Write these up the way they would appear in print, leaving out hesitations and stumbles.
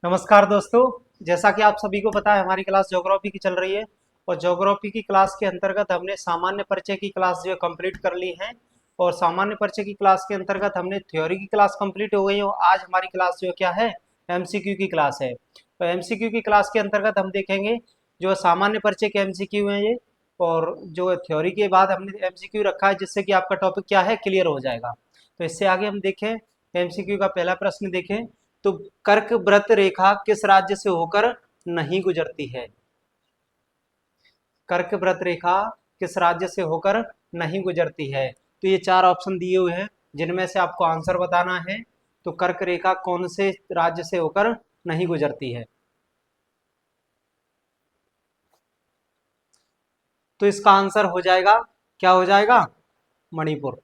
नमस्कार दोस्तों। जैसा कि आप सभी को पता है हमारी क्लास ज्योग्राफी की चल रही है और ज्योग्राफी की क्लास के अंतर्गत हमने सामान्य परिचय की क्लास जो है कंप्लीट कर ली है और सामान्य परिचय की क्लास के अंतर्गत हमने थ्योरी की क्लास कंप्लीट हो गई है और आज हमारी क्लास जो क्या है एमसीक्यू की क्लास है। तो एमसीक्यू की क्लास के अंतर्गत हम देखेंगे जो सामान्य परिचय के एमसीक्यू हैं ये, और जो थ्योरी के बाद हमने एमसीक्यू रखा है जिससे कि आपका टॉपिक क्या है क्लियर हो जाएगा। तो इससे आगे हम देखें एमसीक्यू का पहला प्रश्न देखें तो कर्क वृत्त रेखा किस राज्य से होकर नहीं गुजरती है। कर्क वृत्त रेखा किस राज्य से होकर नहीं गुजरती है। तो ये चार ऑप्शन दिए हुए हैं जिनमें से आपको आंसर बताना है। तो कर्क रेखा कौन से राज्य से होकर नहीं गुजरती है। तो इसका आंसर हो जाएगा, क्या हो जाएगा, मणिपुर।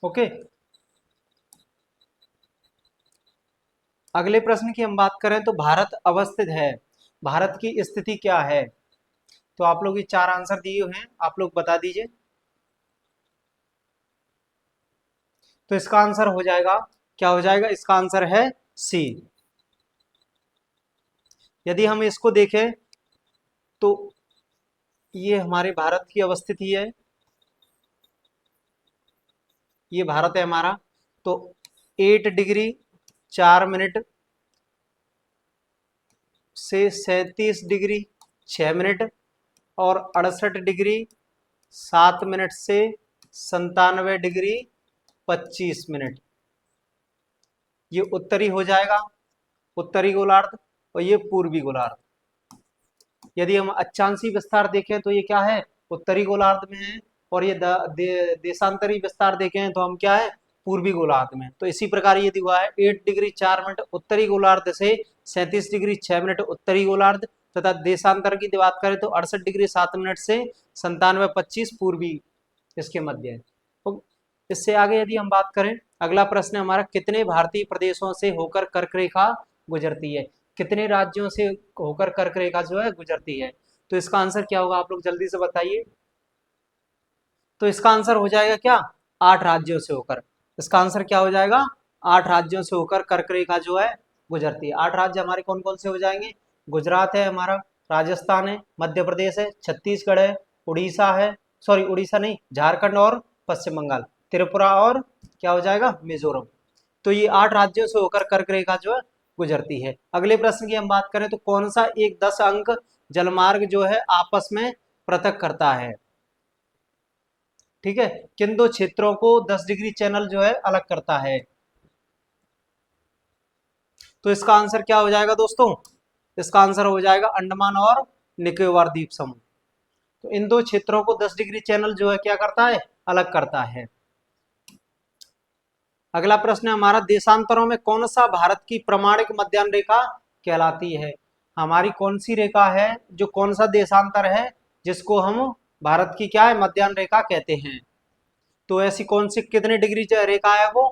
ओके, अगले प्रश्न की हम बात करें तो भारत अवस्थित है, भारत की स्थिति क्या है। तो आप लोग ये चार आंसर दिए हुए हैं, आप लोग बता दीजिए। तो इसका आंसर हो जाएगा, क्या हो जाएगा, इसका आंसर है सी। यदि हम इसको देखें तो ये हमारे भारत की अवस्थिति है, ये भारत है हमारा। तो 8 डिग्री 4 मिनट से 37 डिग्री 6 मिनट और 68 डिग्री 7 मिनट से 97 डिग्री 25 मिनट, ये उत्तरी हो जाएगा, उत्तरी गोलार्ध, और ये पूर्वी गोलार्ध। यदि हम अक्षांशीय विस्तार देखें तो ये क्या है, उत्तरी गोलार्ध में है, और ये देशांतरी विस्तार देखें तो हम क्या है, पूर्वी गोलार्ध में। तो इसी प्रकार ये दिया है 8 डिग्री 4 मिनट उत्तरी गोलार्ध से 37 डिग्री 6 मिनट उत्तरी गोलार्ध, तथा देशांतर की बात करें तो 68 डिग्री 7 मिनट से 97-25 पूर्वी इसके मध्य है। तो इससे आगे यदि हम बात करें, अगला प्रश्न हमारा कितने भारतीय प्रदेशों से होकर कर्क रेखा गुजरती है, कितने राज्यों से होकर कर्क रेखा जो है गुजरती है। तो इसका आंसर क्या होगा, आप लोग जल्दी से बताइए। तो इसका आंसर हो जाएगा क्या, 8 राज्यों से होकर। इसका आंसर क्या हो जाएगा, 8 राज्यों से होकर कर्क रेखा जो है गुजरती है। 8 राज्य हमारे कौन कौन से हो जाएंगे, गुजरात है हमारा, राजस्थान है, मध्य प्रदेश है, छत्तीसगढ़ है, उड़ीसा है, सॉरी उड़ीसा नहीं, झारखंड और पश्चिम बंगाल, त्रिपुरा और क्या हो जाएगा, मिजोरम। तो ये 8 राज्यों से होकर कर्क रेखा जो है गुजरती है। अगले प्रश्न की हम बात करें तो कौन सा एक 10 अंक जलमार्ग जो है आपस में पृथक करता है। ठीक है, किन दो क्षेत्रों को 10 डिग्री चैनल जो है अलग करता है। तो इसका आंसर क्या हो जाएगा दोस्तों, इसका आंसर हो जाएगा अंडमान और निकोबार द्वीप समूह। तो इन दो क्षेत्रों को 10 डिग्री चैनल जो है क्या करता है, अलग करता है। अगला प्रश्न है हमारा, देशांतरों में कौन सा भारत की प्रमाणिक मध्याह्न रेखा कहलाती है। हमारी कौन सी रेखा है जो, कौन सा देशांतर है जिसको हम भारत की क्या है, मध्याह्न रेखा कहते हैं। तो ऐसी कौन सी कितने डिग्री रेखा है वो।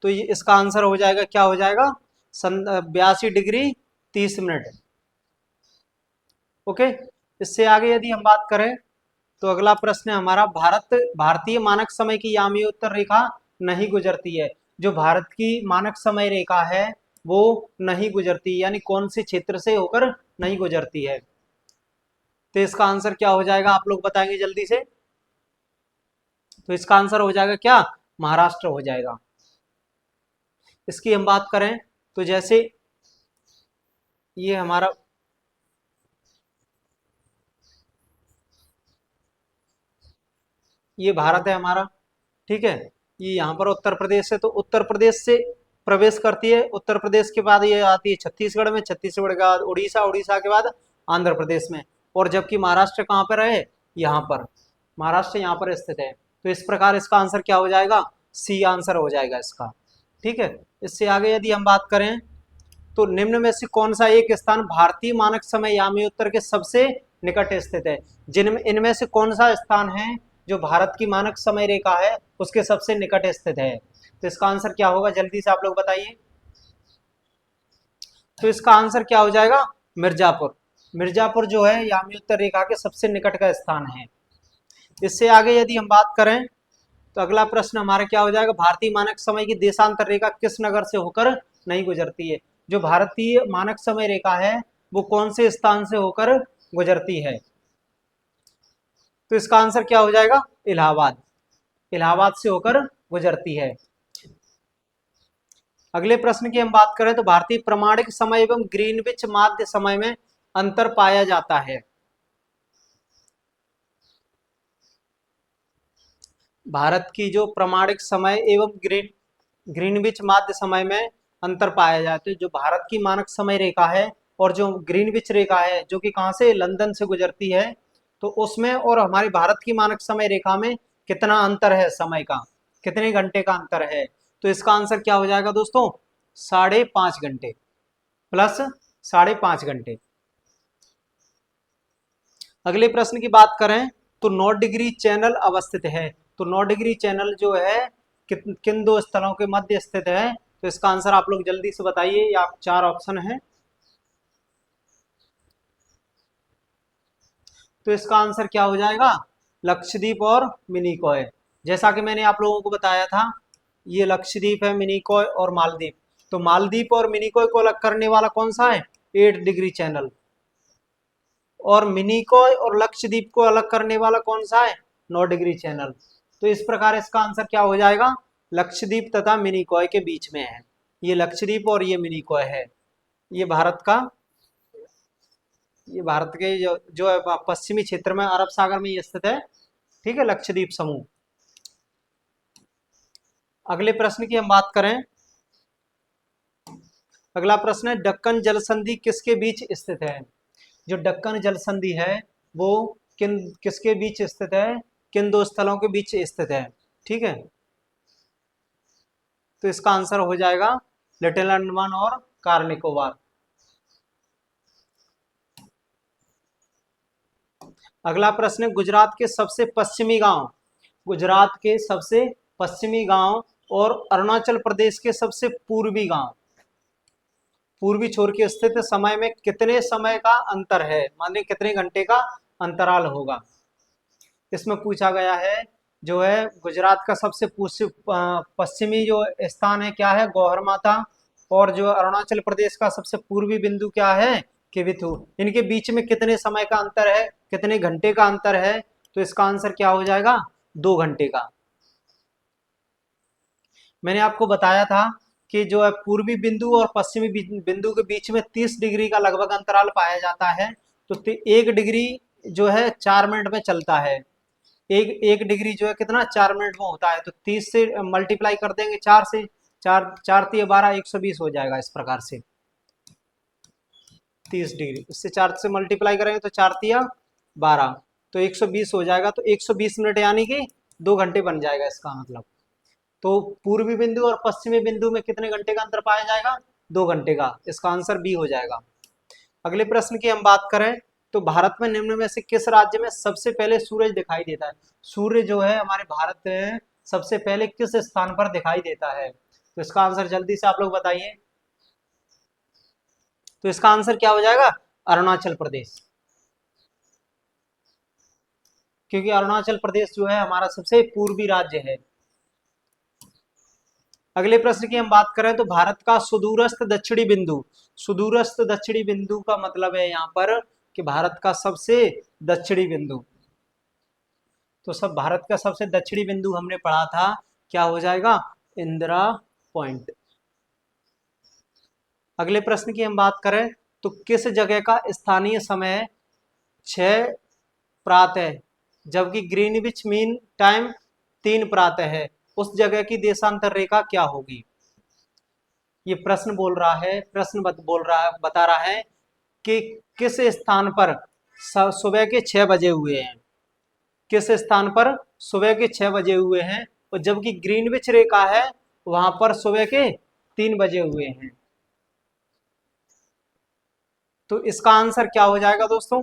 तो ये इसका आंसर हो जाएगा, क्या हो जाएगा, 82 डिग्री 30 मिनट। ओके, इससे आगे यदि हम बात करें तो अगला प्रश्न है हमारा, भारतीय मानक समय की यामी उत्तर रेखा नहीं गुजरती है। जो भारत की मानक समय रेखा है वो नहीं गुजरती, यानी कौन से क्षेत्र से होकर नहीं गुजरती है। तो इसका आंसर क्या हो जाएगा, आप लोग बताएंगे जल्दी से। तो इसका आंसर हो जाएगा क्या, महाराष्ट्र हो जाएगा। इसकी हम बात करें तो जैसे ये हमारा ये भारत है हमारा, ठीक है, ये यहाँ पर उत्तर प्रदेश है, तो उत्तर प्रदेश से प्रवेश करती है, उत्तर प्रदेश के बाद ये आती है छत्तीसगढ़ में, छत्तीसगढ़ के बाद उड़ीसा, उड़ीसा के बाद आंध्र प्रदेश में, और जबकि महाराष्ट्र कहाँ पर है, यहाँ पर, महाराष्ट्र यहाँ पर स्थित है। तो इस प्रकार इसका आंसर क्या हो जाएगा, सी आंसर हो जाएगा इसका। ठीक है, इससे आगे यदि हम बात करें तो निम्न में से कौन सा एक स्थान भारतीय मानक समय यामी उत्तर के सबसे निकट स्थित है। जिनमें इनमें से कौन सा स्थान है जो भारत की मानक समय रेखा है उसके सबसे निकट स्थित है। तो इसका आंसर क्या होगा, जल्दी से आप लोग बताइए। तो इसका आंसर क्या हो जाएगा, मिर्जापुर। मिर्जापुर जो है यामी उत्तर रेखा के सबसे निकट का स्थान है। इससे आगे यदि हम बात करें तो अगला प्रश्न हमारा क्या हो जाएगा, भारतीय मानक समय की देशांतर रेखा किस नगर से होकर नहीं गुजरती है। जो भारतीय मानक समय रेखा है वो कौन से स्थान से होकर गुजरती है? तो इसका आंसर क्या हो जाएगा? इलाहाबाद। इलाहाबाद से होकर गुजरती है। अगले प्रश्न की हम बात करें तो भारतीय प्रमाणिक समय एवं ग्रीनविच माध्य समय में अंतर पाया जाता है। भारत की जो प्रमाणिक समय एवं ग्रीनविच माध्य समय में अंतर पाया जाता है। जो भारत की मानक समय रेखा है और जो ग्रीनविच रेखा है जो कि कहाँ से, लंदन से गुजरती है, तो उसमें और हमारी भारत की मानक समय रेखा में कितना अंतर है समय का, कितने घंटे का अंतर है? तो इसका आंसर क्या हो जाएगा दोस्तों? 5.5 घंटे प्लस 5.5 घंटे। अगले प्रश्न की बात करें तो 9 डिग्री चैनल अवस्थित है। तो 9 डिग्री चैनल जो है किन दो स्थलों के मध्य स्थित है? तो इसका आंसर आप लोग जल्दी से बताइए, या 4 ऑप्शन है। तो इसका आंसर क्या हो जाएगा? लक्षद्वीप और मिनिकॉय। जैसा कि मैंने आप लोगों को बताया था, ये लक्षद्वीप है, मिनिकॉय और मालदीव। तो मालदीव और मिनिकॉय को अलग करने वाला कौन सा है? 8 डिग्री चैनल। और मिनिकॉय और लक्षद्वीप को अलग करने वाला कौन सा है? 9 डिग्री चैनल। तो इस प्रकार इसका आंसर क्या हो जाएगा? लक्षद्वीप तथा मिनिकॉय के बीच में है। ये लक्षद्वीप और ये मिनिकॉय है। ये भारत का, ये भारत के जो है पश्चिमी क्षेत्र में, अरब सागर में ये स्थित है। ठीक है, लक्षद्वीप समूह। अगले प्रश्न की हम बात करें, अगला प्रश्न है दक्कन जल संधि किसके बीच स्थित है? जो दक्कन जल संधि है वो किसके बीच स्थित है? किन दो स्थलों के बीच स्थित है? ठीक है, तो इसका आंसर हो जाएगा लिटिल अंडमान और कार निकोबार। अगला प्रश्न है गुजरात के सबसे पश्चिमी गांव, गुजरात के सबसे पश्चिमी गांव और अरुणाचल प्रदेश के सबसे पूर्वी गांव, पूर्वी छोर के स्थित समय में कितने समय का अंतर है, माने कितने घंटे का अंतराल होगा? इसमें पूछा गया है जो है गुजरात का सबसे पश्चिमी जो स्थान है क्या है? गौहर माथा। और जो अरुणाचल प्रदेश का सबसे पूर्वी बिंदु क्या है? किविथु। इनके बीच में कितने समय का अंतर है, कितने घंटे का अंतर है? तो इसका आंसर क्या हो जाएगा? 2 घंटे का। मैंने आपको बताया था कि जो है पूर्वी बिंदु और पश्चिमी बिंदु के बीच में 30 डिग्री का लगभग अंतराल पाया जाता है। तो 1 डिग्री जो है 4 मिनट में चलता है। एक एक डिग्री जो है कितना, 4 मिनट में होता है। तो 30 से मल्टीप्लाई कर देंगे 4 से, 4 4 × 12 120 हो जाएगा। इस प्रकार से 30 डिग्री, इससे 4 से मल्टीप्लाई करेंगे तो 4 × 3 = 12, तो 120 हो जाएगा। तो 120 मिनट यानी कि 2 घंटे बन जाएगा इसका मतलब। तो पूर्वी बिंदु और पश्चिमी बिंदु में कितने घंटे का अंतर पाया जाएगा? 2 घंटे का। इसका आंसर बी हो जाएगा। अगले प्रश्न की हम बात करें तो भारत में निम्न में से किस राज्य में सबसे पहले सूरज दिखाई देता है? सूर्य जो है हमारे भारत में सबसे पहले किस स्थान पर दिखाई देता है? तो इसका आंसर जल्दी से आप लोग बताइए। तो इसका आंसर क्या हो जाएगा? अरुणाचल प्रदेश, क्योंकि अरुणाचल प्रदेश जो है हमारा सबसे पूर्वी राज्य है। अगले प्रश्न की हम बात करें तो भारत का सुदूरस्थ दक्षिणी बिंदु, सुदूरस्थ दक्षिणी बिंदु का मतलब है यहाँ पर कि भारत का सबसे दक्षिणी बिंदु। तो सब भारत का सबसे दक्षिणी बिंदु हमने पढ़ा था, क्या हो जाएगा? इंदिरा पॉइंट। अगले प्रश्न की हम बात करें तो किस जगह का स्थानीय समय 6 प्रातः जबकि ग्रीनविच मीन टाइम 3 प्रातः है? उस जगह की देशांतर रेखा क्या होगी? ये प्रश्न बोल रहा है, बोल रहा है, बता रहा है कि किस स्थान पर सुबह के 6 बजे हुए हैं, किस स्थान पर सुबह के 6 बजे हुए हैं, और जबकि ग्रीनविच रेखा है वहां पर सुबह के 3 बजे हुए हैं। तो इसका आंसर क्या हो जाएगा दोस्तों?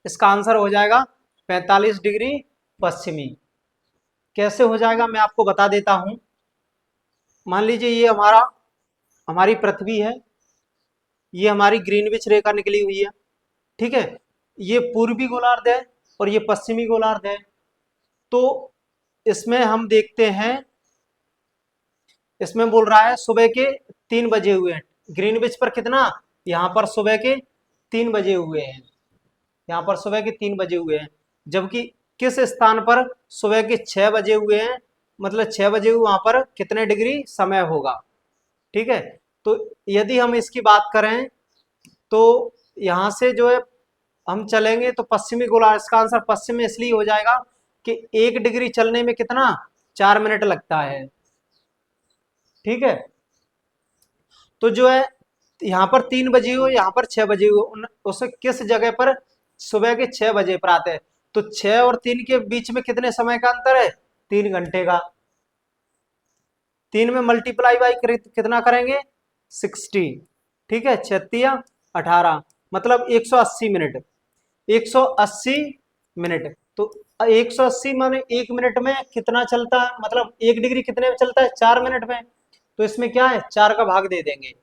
इसका आंसर हो जाएगा 45 डिग्री पश्चिमी। कैसे हो जाएगा मैं आपको बता देता हूं। मान लीजिए ये हमारी पृथ्वी है, ये हमारी ग्रीनविच रेखा निकली हुई है। ठीक है, ये पूर्वी गोलार्ध है और ये पश्चिमी गोलार्ध है। तो इसमें हम देखते हैं इसमें बोल रहा है सुबह के 3 बजे हुए हैं। ग्रीनविच पर कितना, यहाँ पर सुबह के 3 बजे हुए हैं, यहाँ पर सुबह के 3 बजे हुए हैं, जबकि किस स्थान पर सुबह के 6 बजे हुए हैं, मतलब 6 बजे वहां पर कितने डिग्री समय होगा। ठीक है, तो यदि हम इसकी बात करें तो यहाँ से जो है हम चलेंगे तो पश्चिमी गोलार्ध, इसका आंसर पश्चिम में इसलिए हो जाएगा कि 1 डिग्री चलने में कितना, 4 मिनट लगता है। ठीक है, तो जो है यहाँ पर 3 बजे हो, यहाँ पर 6 बजे हो, उस किस जगह पर सुबह के 6 बजे पर आते हैं, तो 6 और 3 के बीच में कितने समय का अंतर है, 3 घंटे का। 3 में मल्टीप्लाई बाई कितना करेंगे, 60। ठीक है, 36 18, मतलब 180 मिनट, 180 मिनट। तो 180 माने 1 मिनट में कितना चलता है, मतलब 1 डिग्री कितने में चलता है, 4 मिनट में। तो इसमें क्या है, 4 का भाग दे देंगे,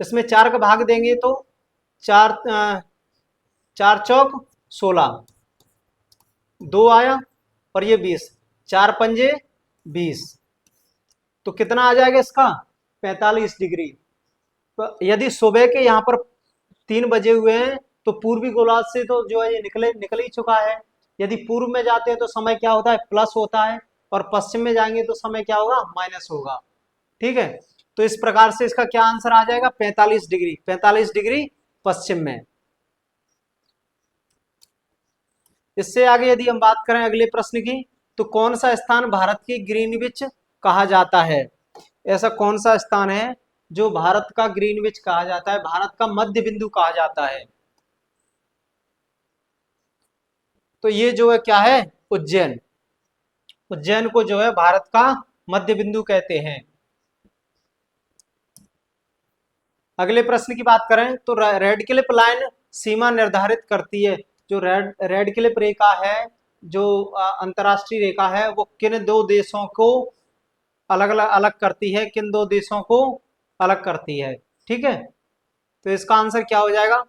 इसमें 4 का भाग देंगे तो 4 4 चौक 16, 2 आया और ये 20, 4 पंजे 20, तो कितना आ जाएगा इसका, 45 डिग्री। तो यदि सुबह के यहाँ पर 3 बजे हुए हैं तो पूर्वी गोलार्ध से तो जो है ये निकल ही चुका है। यदि पूर्व में जाते हैं तो समय क्या होता है, प्लस होता है, और पश्चिम में जाएंगे तो समय क्या होगा, माइनस होगा। ठीक है, तो इस प्रकार से इसका क्या आंसर आ जाएगा, 45 डिग्री, 45 डिग्री पश्चिम में। इससे आगे यदि हम बात करें अगले प्रश्न की, तो कौन सा स्थान भारत की ग्रीनविच कहा जाता है, ऐसा कौन सा स्थान है जो भारत का ग्रीनविच कहा जाता है, भारत का मध्य बिंदु कहा जाता है। तो ये जो है क्या है, उज्जैन। उज्जैन को जो है भारत का मध्य बिंदु कहते हैं। अगले प्रश्न की बात करें तो रेड क्लिफ लाइन सीमा निर्धारित करती है, जो रेड क्लिफ रेखा है, जो अंतरराष्ट्रीय रेखा है, वो किन दो देशों को अलग अलग अलग करती है, किन दो देशों को अलग करती है। ठीक है, तो इसका आंसर क्या हो जाएगा,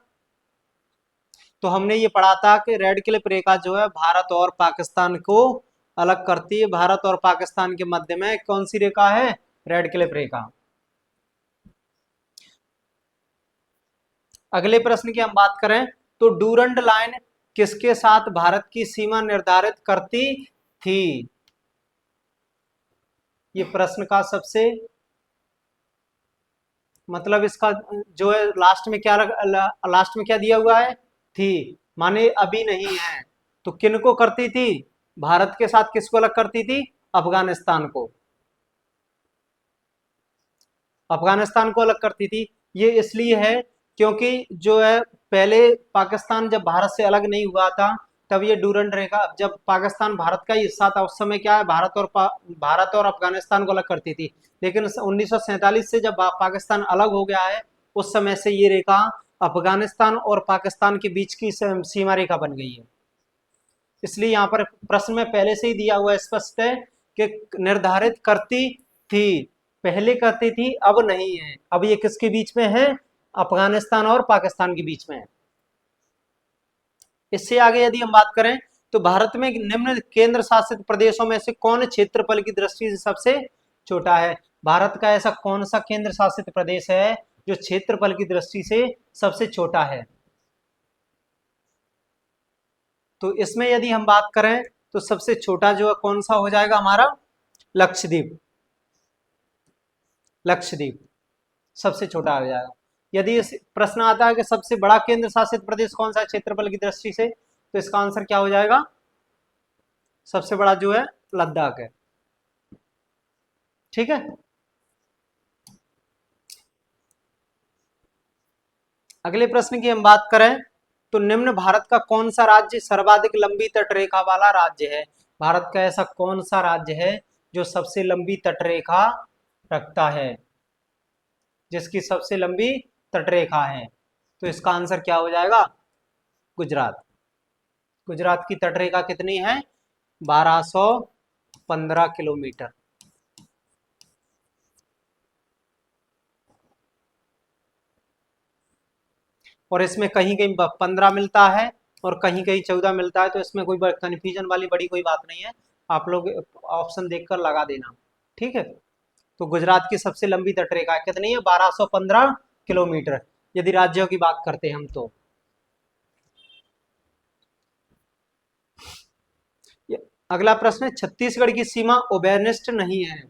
तो हमने ये पढ़ा था कि रेड क्लिफ रेखा जो है भारत और पाकिस्तान को अलग करती है। भारत और पाकिस्तान के मध्य में कौन सी रेखा है, रेड क्लिफ रेखा। अगले प्रश्न की हम बात करें तो डूरंड लाइन किसके साथ भारत की सीमा निर्धारित करती थी। ये प्रश्न का सबसे मतलब इसका जो है लास्ट में क्या दिया हुआ है, थी, माने अभी नहीं है। तो किनको करती थी, भारत के साथ किसको अलग करती थी, अफगानिस्तान को, अफगानिस्तान को अलग करती थी। ये इसलिए है क्योंकि जो है पहले पाकिस्तान जब भारत से अलग नहीं हुआ था तब ये डूरंड रेखा, जब पाकिस्तान भारत का ही हिस्सा था उस समय क्या है, भारत और अफगानिस्तान को अलग करती थी। लेकिन 1947 से जब पाकिस्तान अलग हो गया है उस समय से ये रेखा अफगानिस्तान और पाकिस्तान के बीच की सीमा रेखा बन गई है। इसलिए यहाँ पर प्रश्न में पहले से ही दिया हुआ स्पष्ट है कि निर्धारित करती थी, पहले करती थी, अब नहीं है। अब ये किसके बीच में है, अफगानिस्तान और पाकिस्तान के बीच में है। इससे आगे यदि हम बात करें तो भारत में निम्न केंद्र शासित प्रदेशों में से कौन क्षेत्रफल की दृष्टि से सबसे छोटा है। भारत का ऐसा कौन सा केंद्र शासित प्रदेश है जो क्षेत्रफल की दृष्टि से सबसे छोटा है। तो इसमें यदि हम बात करें तो सबसे छोटा जो है कौन सा हो जाएगा हमारा, लक्षद्वीप। लक्षद्वीप सबसे छोटा हो जाएगा। यदि इस प्रश्न आता है कि सबसे बड़ा केंद्र शासित प्रदेश कौन सा है क्षेत्रफल की दृष्टि से, तो इसका आंसर क्या हो जाएगा, सबसे बड़ा जो है लद्दाख है। ठीक है, अगले प्रश्न की हम बात करें तो निम्न भारत का कौन सा राज्य सर्वाधिक लंबी तटरेखा वाला राज्य है। भारत का ऐसा कौन सा राज्य है जो सबसे लंबी तटरेखा रखता है, जिसकी सबसे लंबी तटरेखा है। तो इसका आंसर क्या हो जाएगा, गुजरात। गुजरात की तटरेखा कितनी है, 1215 किलोमीटर। और इसमें कहीं कहीं 15 मिलता है और कहीं कहीं 14 मिलता है, तो इसमें कोई कन्फ्यूजन वाली बड़ी कोई बात नहीं है, आप लोग ऑप्शन देखकर लगा देना। ठीक है, तो गुजरात की सबसे लंबी तटरेखा कितनी है? 1215 किलोमीटर, यदि राज्यों की बात करते हैं हम तो। अगला प्रश्न है, छत्तीसगढ़ की सीमा उभयनिष्ठ नहीं है।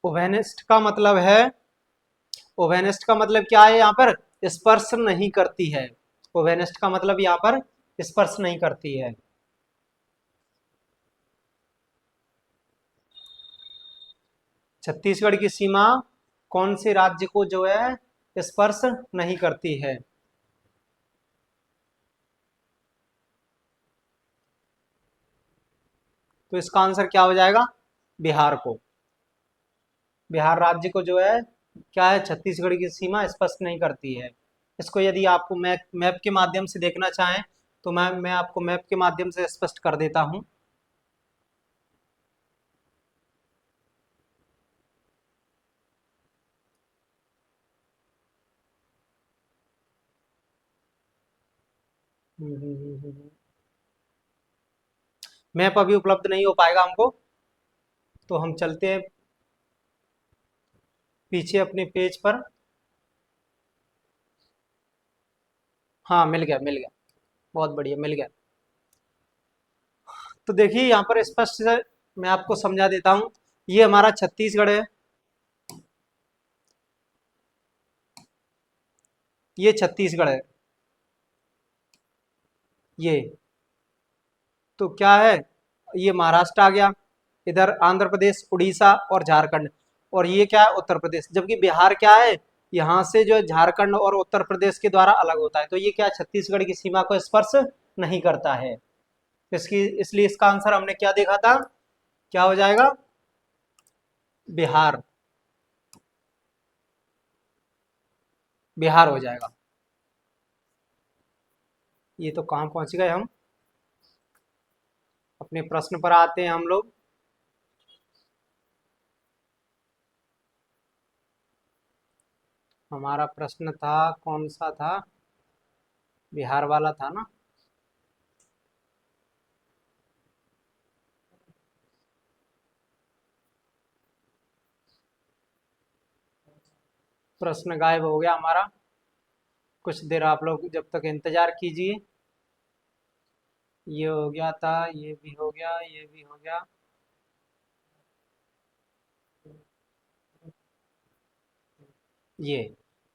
उभयनिष्ठ का मतलब है, उभयनिष्ठ का मतलब क्या है? यहाँ पर स्पर्श नहीं करती है। उभयनिष्ठ का मतलब यहाँ पर स्पर्श नहीं करती है। छत्तीसगढ़ की सीमा कौन से राज्य को जो है स्पर्श नहीं करती है? तो इसका आंसर क्या हो जाएगा? बिहार को। बिहार राज्य को जो है क्या है, छत्तीसगढ़ की सीमा स्पष्ट नहीं करती है। इसको यदि आपको मैप मैप के माध्यम से देखना चाहें तो मैं आपको मैप के माध्यम से स्पष्ट कर देता हूं। मैप अभी उपलब्ध नहीं हो पाएगा हमको, तो हम चलते हैं पीछे अपने पेज पर। हाँ, मिल गया मिल गया, बहुत बढ़िया, मिल गया। तो देखिए यहाँ पर स्पष्ट से मैं आपको समझा देता हूँ। ये हमारा छत्तीसगढ़ है, ये छत्तीसगढ़ है, ये तो क्या है, ये महाराष्ट्र आ गया, इधर आंध्र प्रदेश, उड़ीसा और झारखंड, और ये क्या है, उत्तर प्रदेश। जबकि बिहार क्या है, यहाँ से जो है झारखंड और उत्तर प्रदेश के द्वारा अलग होता है। तो ये क्या, छत्तीसगढ़ की सीमा को स्पर्श नहीं करता है। इसकी इसलिए इसका आंसर हमने क्या देखा था, क्या हो जाएगा? बिहार। बिहार हो जाएगा। ये तो कहाँ पहुंच गए हम, अपने प्रश्न पर आते हैं हम लोग। हमारा प्रश्न था, कौन सा था? बिहार वाला था ना। प्रश्न गायब हो गया हमारा। कुछ देर आप लोग जब तक इंतजार कीजिए। ये हो गया था, ये भी हो गया, ये भी हो गया। ये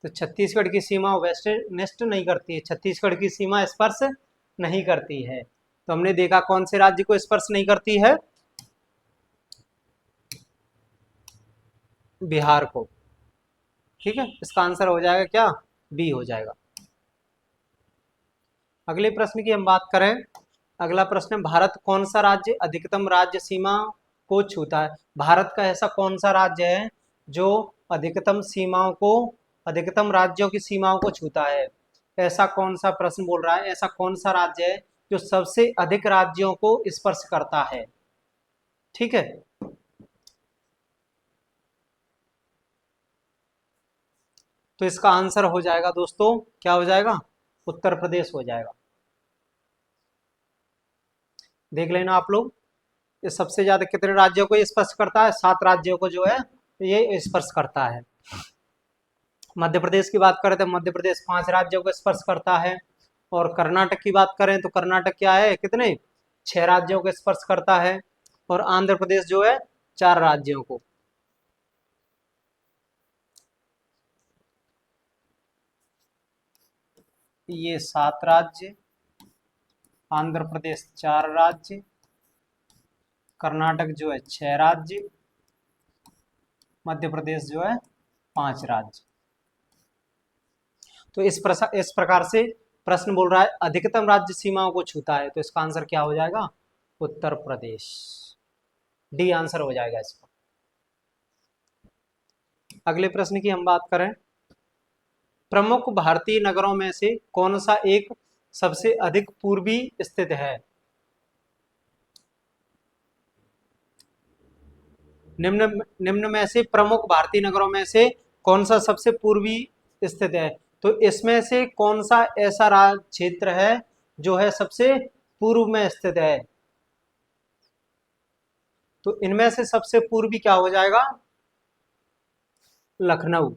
तो छत्तीसगढ़ की सीमा वेस्ट नष्ट नहीं करती है, छत्तीसगढ़ की सीमा स्पर्श नहीं करती है। तो हमने देखा कौन से राज्य को स्पर्श नहीं करती है, बिहार को। ठीक है, इसका आंसर हो जाएगा क्या, बी हो जाएगा। अगले प्रश्न की हम बात करें। अगला प्रश्न है, भारत कौन सा राज्य अधिकतम राज्य सीमा को छूता है? भारत का ऐसा कौन सा राज्य है जो अधिकतम सीमाओं को, अधिकतम राज्यों की सीमाओं को छूता है? ऐसा कौन सा, प्रश्न बोल रहा है ऐसा कौन सा राज्य है जो सबसे अधिक राज्यों को स्पर्श करता है? ठीक है, तो इसका आंसर हो जाएगा दोस्तों, क्या हो जाएगा? उत्तर प्रदेश हो जाएगा। देख लेना आप लोग, ये सबसे ज्यादा कितने राज्यों को ये स्पर्श करता है? 7 राज्यों को जो है ये स्पर्श करता है। मध्य प्रदेश की बात करें तो मध्य प्रदेश 5 राज्यों को स्पर्श करता है। और कर्नाटक की बात करें तो कर्नाटक क्या है, कितने, 6 राज्यों को स्पर्श करता है। और आंध्र प्रदेश जो है 4 राज्यों को। ये 7 राज्य, आंध्र प्रदेश 4 राज्य, कर्नाटक जो है 6 राज्य, मध्य प्रदेश जो है 5 राज्य। तो इस प्रकार से प्रश्न बोल रहा है अधिकतम राज्य सीमाओं को छूता है, तो इसका आंसर क्या हो जाएगा? उत्तर प्रदेश। डी आंसर हो जाएगा इसका। अगले प्रश्न की हम बात करें। प्रमुख भारतीय नगरों में से कौन सा एक सबसे अधिक पूर्वी स्थित है? निम्न निम्न में से प्रमुख भारतीय नगरों में से कौन सा सबसे पूर्वी स्थित है? तो इसमें से कौन सा ऐसा राज्य क्षेत्र है जो है सबसे पूर्व में स्थित है? तो इनमें से सबसे पूर्वी क्या हो जाएगा? लखनऊ।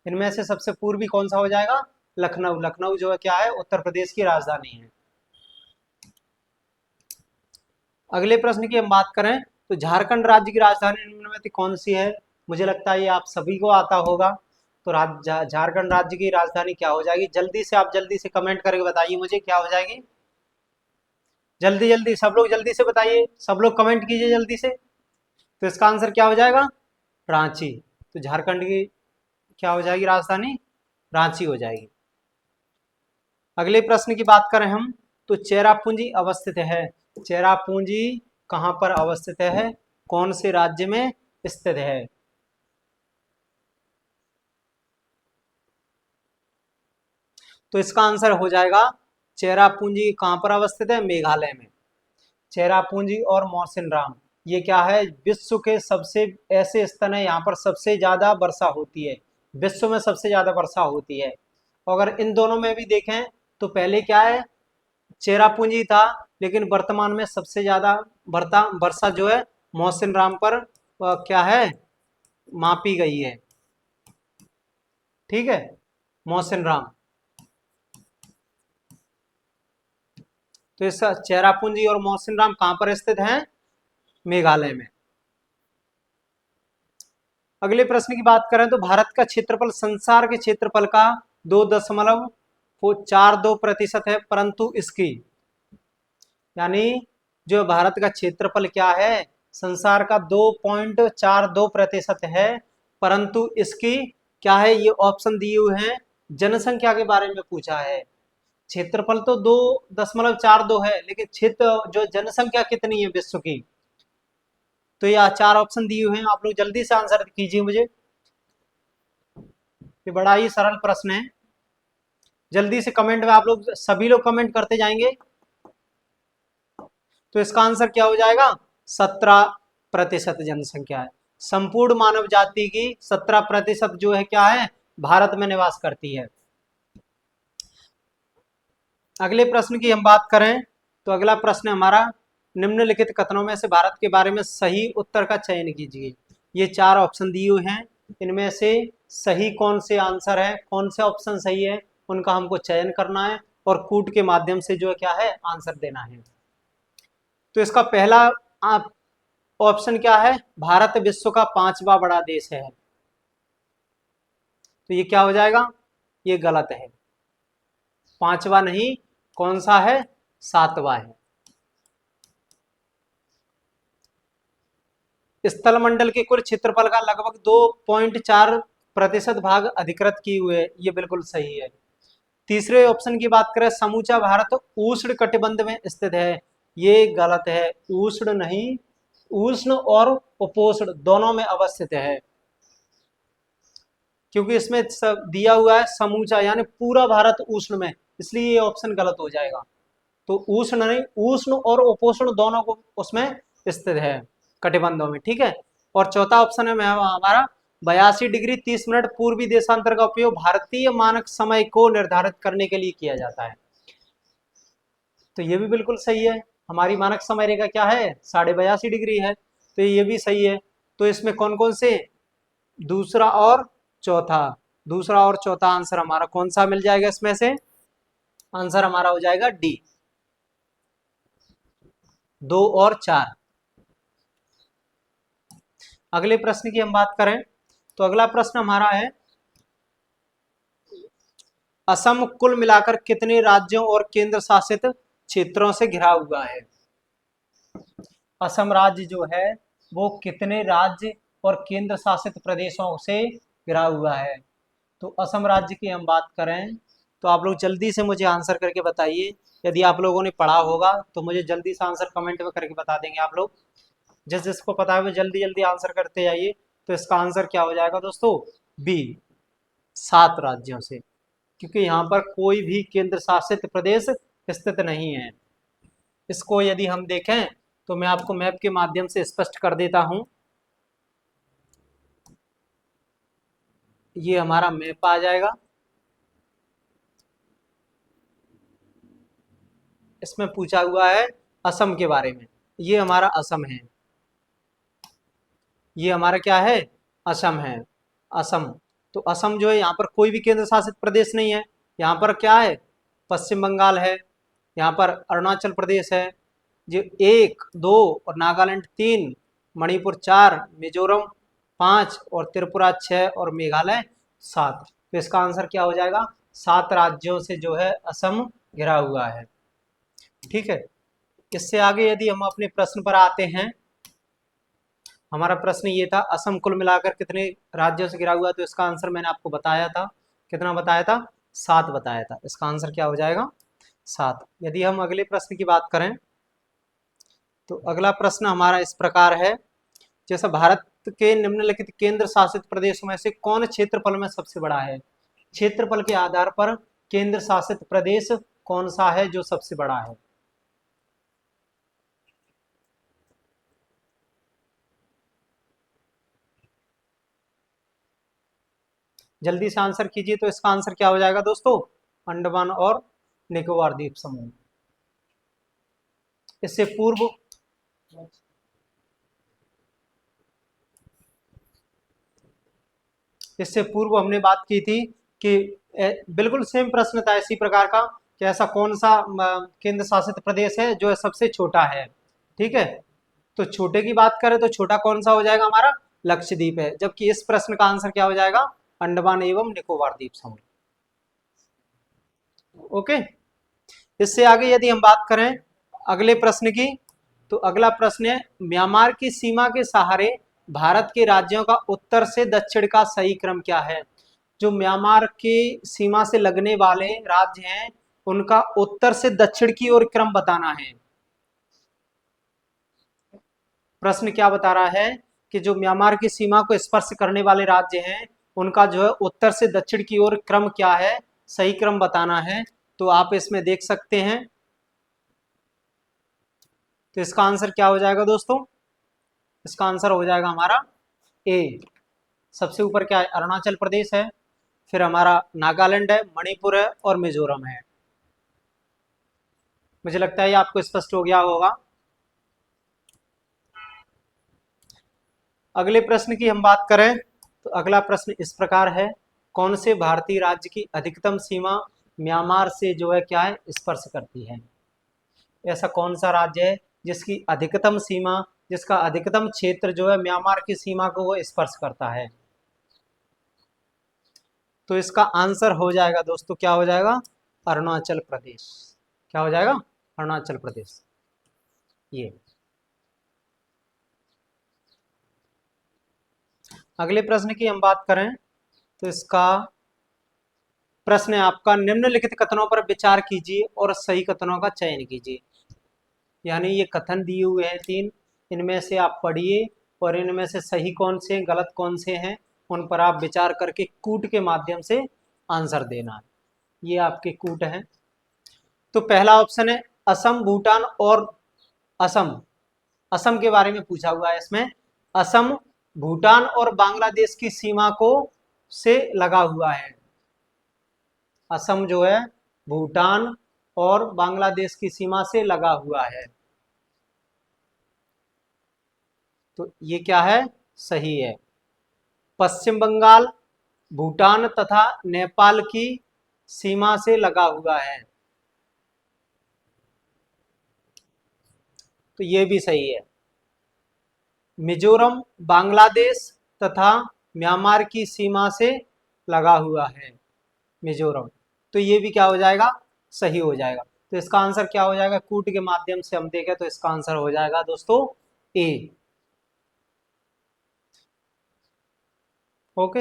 इनमें से सबसे पूर्वी कौन सा हो जाएगा? लखनऊ। लखनऊ जो है क्या है? उत्तर प्रदेश की राजधानी है। अगले प्रश्न की हम बात करें तो झारखंड राज्य की राजधानी निम्न में से कौन सी है? मुझे लगता है ये आप सभी को आता होगा। तो झारखंड राज्य की राजधानी क्या हो जाएगी? जल्दी से आप जल्दी से कमेंट करके बताइए मुझे क्या हो जाएगी। जल्दी जल्दी सब लोग जल्दी से बताइए, सब लोग कमेंट कीजिए जल्दी से। तो इसका आंसर क्या हो जाएगा? रांची। तो झारखंड की क्या हो जाएगी राजधानी? रांची हो जाएगी। अगले प्रश्न की बात करें हम तो चेरापूंजी अवस्थित है। चेरापूंजी कहाँ पर अवस्थित है? कौन से राज्य में स्थित है? तो इसका आंसर हो जाएगा चेरापूंजी कहाँ पर अवस्थित है? मेघालय में। चेरापूंजी और मौसिनराम ये क्या है? विश्व के सबसे ऐसे स्थल है यहाँ पर सबसे ज्यादा वर्षा होती है। विश्व में सबसे ज्यादा वर्षा होती है। अगर इन दोनों में भी देखें तो पहले क्या है? चेरापूंजी था, लेकिन वर्तमान में सबसे ज्यादा वर्षा जो है मौसिनराम पर क्या है? मापी गई है। ठीक है, मौसिनराम। तो इस चेरापूंजी और मौसिनराम कहाँ पर स्थित हैं? मेघालय में। अगले प्रश्न की बात करें तो भारत का क्षेत्रफल संसार के क्षेत्रफल का 2.42% है, परंतु इसकी यानी जो भारत का क्षेत्रफल क्या है? संसार का 2.42% है, परंतु इसकी क्या है? ये ऑप्शन दिए हुए हैं, जनसंख्या के बारे में पूछा है। क्षेत्रफल तो 2.42 है, लेकिन क्षेत्र जो जनसंख्या कितनी है विश्व की? तो ये चार ऑप्शन दिए हुए हैं, आप लोग जल्दी से आंसर कीजिए मुझे। ये बड़ा ही सरल प्रश्न है। जल्दी से कमेंट में आप लोग सभी लोग कमेंट करते जाएंगे। तो इसका आंसर क्या हो जाएगा? 17% जनसंख्या है। संपूर्ण मानव जाति की 17% जो है क्या है? भारत में निवास करती है। अगले प्रश्न की हम बात करें तो अगला प्रश्न हमारा निम्नलिखित कथनों में से भारत के बारे में सही उत्तर का चयन कीजिए। ये चार ऑप्शन दिए हुए हैं, इनमें से सही कौन से आंसर है, कौन से ऑप्शन सही है, उनका हमको चयन करना है और कूट के माध्यम से जो है क्या है? आंसर देना है। तो इसका पहला ऑप्शन क्या है? भारत विश्व का 5वां बड़ा देश है। तो ये क्या हो जाएगा? ये गलत है। 5वां नहीं, कौन सा है? 7वां है। स्थल मंडल के कुल क्षेत्रफल का लगभग 2.4% भाग अधिकृत किए हुए, ये बिल्कुल सही है। तीसरे ऑप्शन की बात करें, समूचा भारत उष्ण कटिबंध में स्थित है, ये गलत है। उष्ण नहीं, उष्ण और उपोष्ण दोनों में अवस्थित है, क्योंकि इसमें दिया हुआ है समूचा यानी पूरा भारत उष्ण में, इसलिए ये ऑप्शन गलत हो जाएगा। तो उष्ण नहीं, उष्ण और उपोष्ण दोनों को उसमें स्थित है, कटिबंधों में। ठीक है। और चौथा ऑप्शन है हमारा 82 डिग्री 30 मिनट पूर्वी देशांतर का उपयोग भारतीय मानक समय को निर्धारित करने के लिए किया जाता है। तो ये भी बिल्कुल सही है। हमारी मानक समय रेखा क्या है? 82.5 डिग्री है, तो ये भी सही है। तो इसमें कौन कौन से? दूसरा और चौथा। दूसरा और चौथा आंसर हमारा कौन सा मिल जाएगा इसमें से? आंसर हमारा हो जाएगा डी, 2 और 4। अगले प्रश्न की हम बात करें तो अगला प्रश्न हमारा है, असम कुल मिलाकर कितने राज्यों और केंद्र शासित क्षेत्रों से घिरा हुआ है? असम राज्य जो है वो कितने राज्य और केंद्र शासित प्रदेशों से घिरा हुआ है? तो असम राज्य की हम बात करें तो आप लोग जल्दी से मुझे आंसर करके बताइए। यदि आप लोगों ने पढ़ा होगा तो मुझे जल्दी से आंसर कमेंट में करके बता देंगे आप लोग। जिस जिसको पता है वो जल्दी जल्दी आंसर करते जाइए। तो इसका आंसर क्या हो जाएगा दोस्तों? बी, 7 राज्यों से, क्योंकि यहाँ पर कोई भी केंद्र शासित प्रदेश स्थित नहीं है। इसको यदि हम देखें तो मैं आपको मैप के माध्यम से स्पष्ट कर देता हूं। ये हमारा मैप आ जाएगा, इसमें पूछा हुआ है असम के बारे में। ये हमारा असम है, ये हमारा क्या है, असम है, असम। तो असम जो है यहाँ पर कोई भी केंद्र शासित प्रदेश नहीं है, यहाँ पर क्या है, पश्चिम बंगाल है, यहाँ पर अरुणाचल प्रदेश है, जो 1 2 और नागालैंड 3, मणिपुर 4, मिजोरम 5 और त्रिपुरा 6 और मेघालय 7। तो इसका आंसर क्या हो जाएगा, 7 राज्यों से जो है असम घिरा हुआ है। ठीक है, इससे आगे यदि हम अपने प्रश्न पर आते हैं, हमारा प्रश्न ये था असम कुल मिलाकर कितने राज्यों से घिरा हुआ है, तो इसका आंसर मैंने आपको बताया था, कितना बताया था, 7 बताया था। इसका आंसर क्या हो जाएगा, 7। यदि हम अगले प्रश्न की बात करें, तो अगला प्रश्न हमारा इस प्रकार है, जैसा भारत के निम्नलिखित केंद्र शासित प्रदेशों में से कौन क्षेत्रफल में सबसे बड़ा है। क्षेत्रफल के आधार पर केंद्र शासित प्रदेश कौन सा है जो सबसे बड़ा है। जल्दी से आंसर कीजिए। तो इसका आंसर क्या हो जाएगा दोस्तों, अंडमान और निकोबार द्वीप समूह। इससे पूर्व हमने बात की थी कि बिल्कुल सेम प्रश्न था इसी प्रकार का, कि ऐसा कौन सा केंद्र शासित प्रदेश है जो सबसे छोटा है। ठीक है, तो छोटे की बात करें तो छोटा कौन सा हो जाएगा, हमारा लक्षद्वीप है, जबकि इस प्रश्न का आंसर क्या हो जाएगा, अंडमान एवं निकोबार द्वीप समूह। ओके, इससे आगे यदि हम बात करें अगले प्रश्न की, तो अगला प्रश्न है, म्यांमार की सीमा के सहारे भारत के राज्यों का उत्तर से दक्षिण का सही क्रम क्या है। जो म्यांमार की सीमा से लगने वाले राज्य हैं, उनका उत्तर से दक्षिण की ओर क्रम बताना है। प्रश्न क्या बता रहा है कि जो म्यांमार की सीमा को स्पर्श करने वाले राज्य हैं, उनका जो है उत्तर से दक्षिण की ओर क्रम क्या है, सही क्रम बताना है। तो आप इसमें देख सकते हैं, तो इसका आंसर क्या हो जाएगा दोस्तों, इसका आंसर हो जाएगा हमारा ए। सबसे ऊपर क्या है, अरुणाचल प्रदेश है, फिर हमारा नागालैंड है, मणिपुर है और मिजोरम है। मुझे लगता है ये आपको स्पष्ट हो गया होगा। अगले प्रश्न की हम बात करें, तो अगला प्रश्न इस प्रकार है, कौन से भारतीय राज्य की अधिकतम सीमा म्यांमार से जो है क्या है, स्पर्श करती है। ऐसा कौन सा राज्य है जिसकी अधिकतम सीमा, जिसका अधिकतम क्षेत्र जो है म्यांमार की सीमा को वो स्पर्श करता है। तो इसका आंसर हो जाएगा दोस्तों, क्या हो जाएगा, अरुणाचल प्रदेश। क्या हो जाएगा, अरुणाचल प्रदेश। ये अगले प्रश्न की हम बात करें, तो इसका प्रश्न है आपका, निम्नलिखित कथनों पर विचार कीजिए और सही कथनों का चयन कीजिए। यानी ये कथन दिए हुए हैं 3, इनमें से आप पढ़िए और इनमें से सही कौन से हैं, गलत कौन से हैं, उन पर आप विचार करके कूट के माध्यम से आंसर देना है। ये आपके कूट हैं। तो पहला ऑप्शन है असम, भूटान और असम। असम के बारे में पूछा हुआ है इसमें। असम भूटान और बांग्लादेश की सीमा को से लगा हुआ है। असम जो है भूटान और बांग्लादेश की सीमा से लगा हुआ है। तो ये क्या है, सही है। पश्चिम बंगाल भूटान तथा नेपाल की सीमा से लगा हुआ है, तो ये भी सही है। मिजोरम बांग्लादेश तथा म्यांमार की सीमा से लगा हुआ है, मिजोरम। तो ये भी क्या हो जाएगा, सही हो जाएगा। तो इसका आंसर क्या हो जाएगा, कूट के माध्यम से हम देखें तो इसका आंसर हो जाएगा दोस्तों ए। ओके,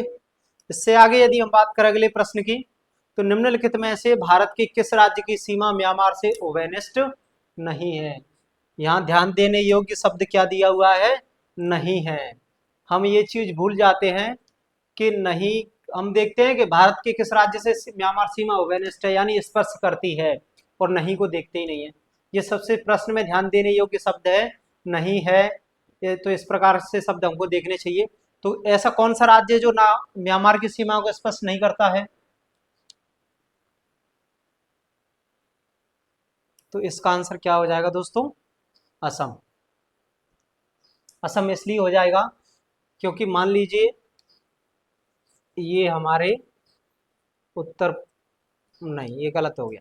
इससे आगे यदि हम बात करें अगले प्रश्न की, तो निम्नलिखित में से भारत के किस राज्य की सीमा म्यांमार से ओवेनिस्ट नहीं है। यहाँ ध्यान देने योग्य शब्द क्या दिया हुआ है, नहीं है। हम ये चीज भूल जाते हैं कि नहीं, हम देखते हैं कि भारत के किस राज्य से म्यांमार सीमा ओवेनिस्ट है यानी स्पर्श करती है, और नहीं को देखते ही नहीं है। ये सबसे प्रश्न में ध्यान देने योग्य शब्द है, नहीं है। तो इस प्रकार से शब्द हमको देखने चाहिए। तो ऐसा कौन सा राज्य है जो ना म्यांमार की सीमा को स्पर्श नहीं करता है। तो इसका आंसर क्या हो जाएगा दोस्तों, असम। असम इसलिए हो जाएगा क्योंकि मान लीजिए ये हमारे उत्तर, नहीं ये गलत हो गया,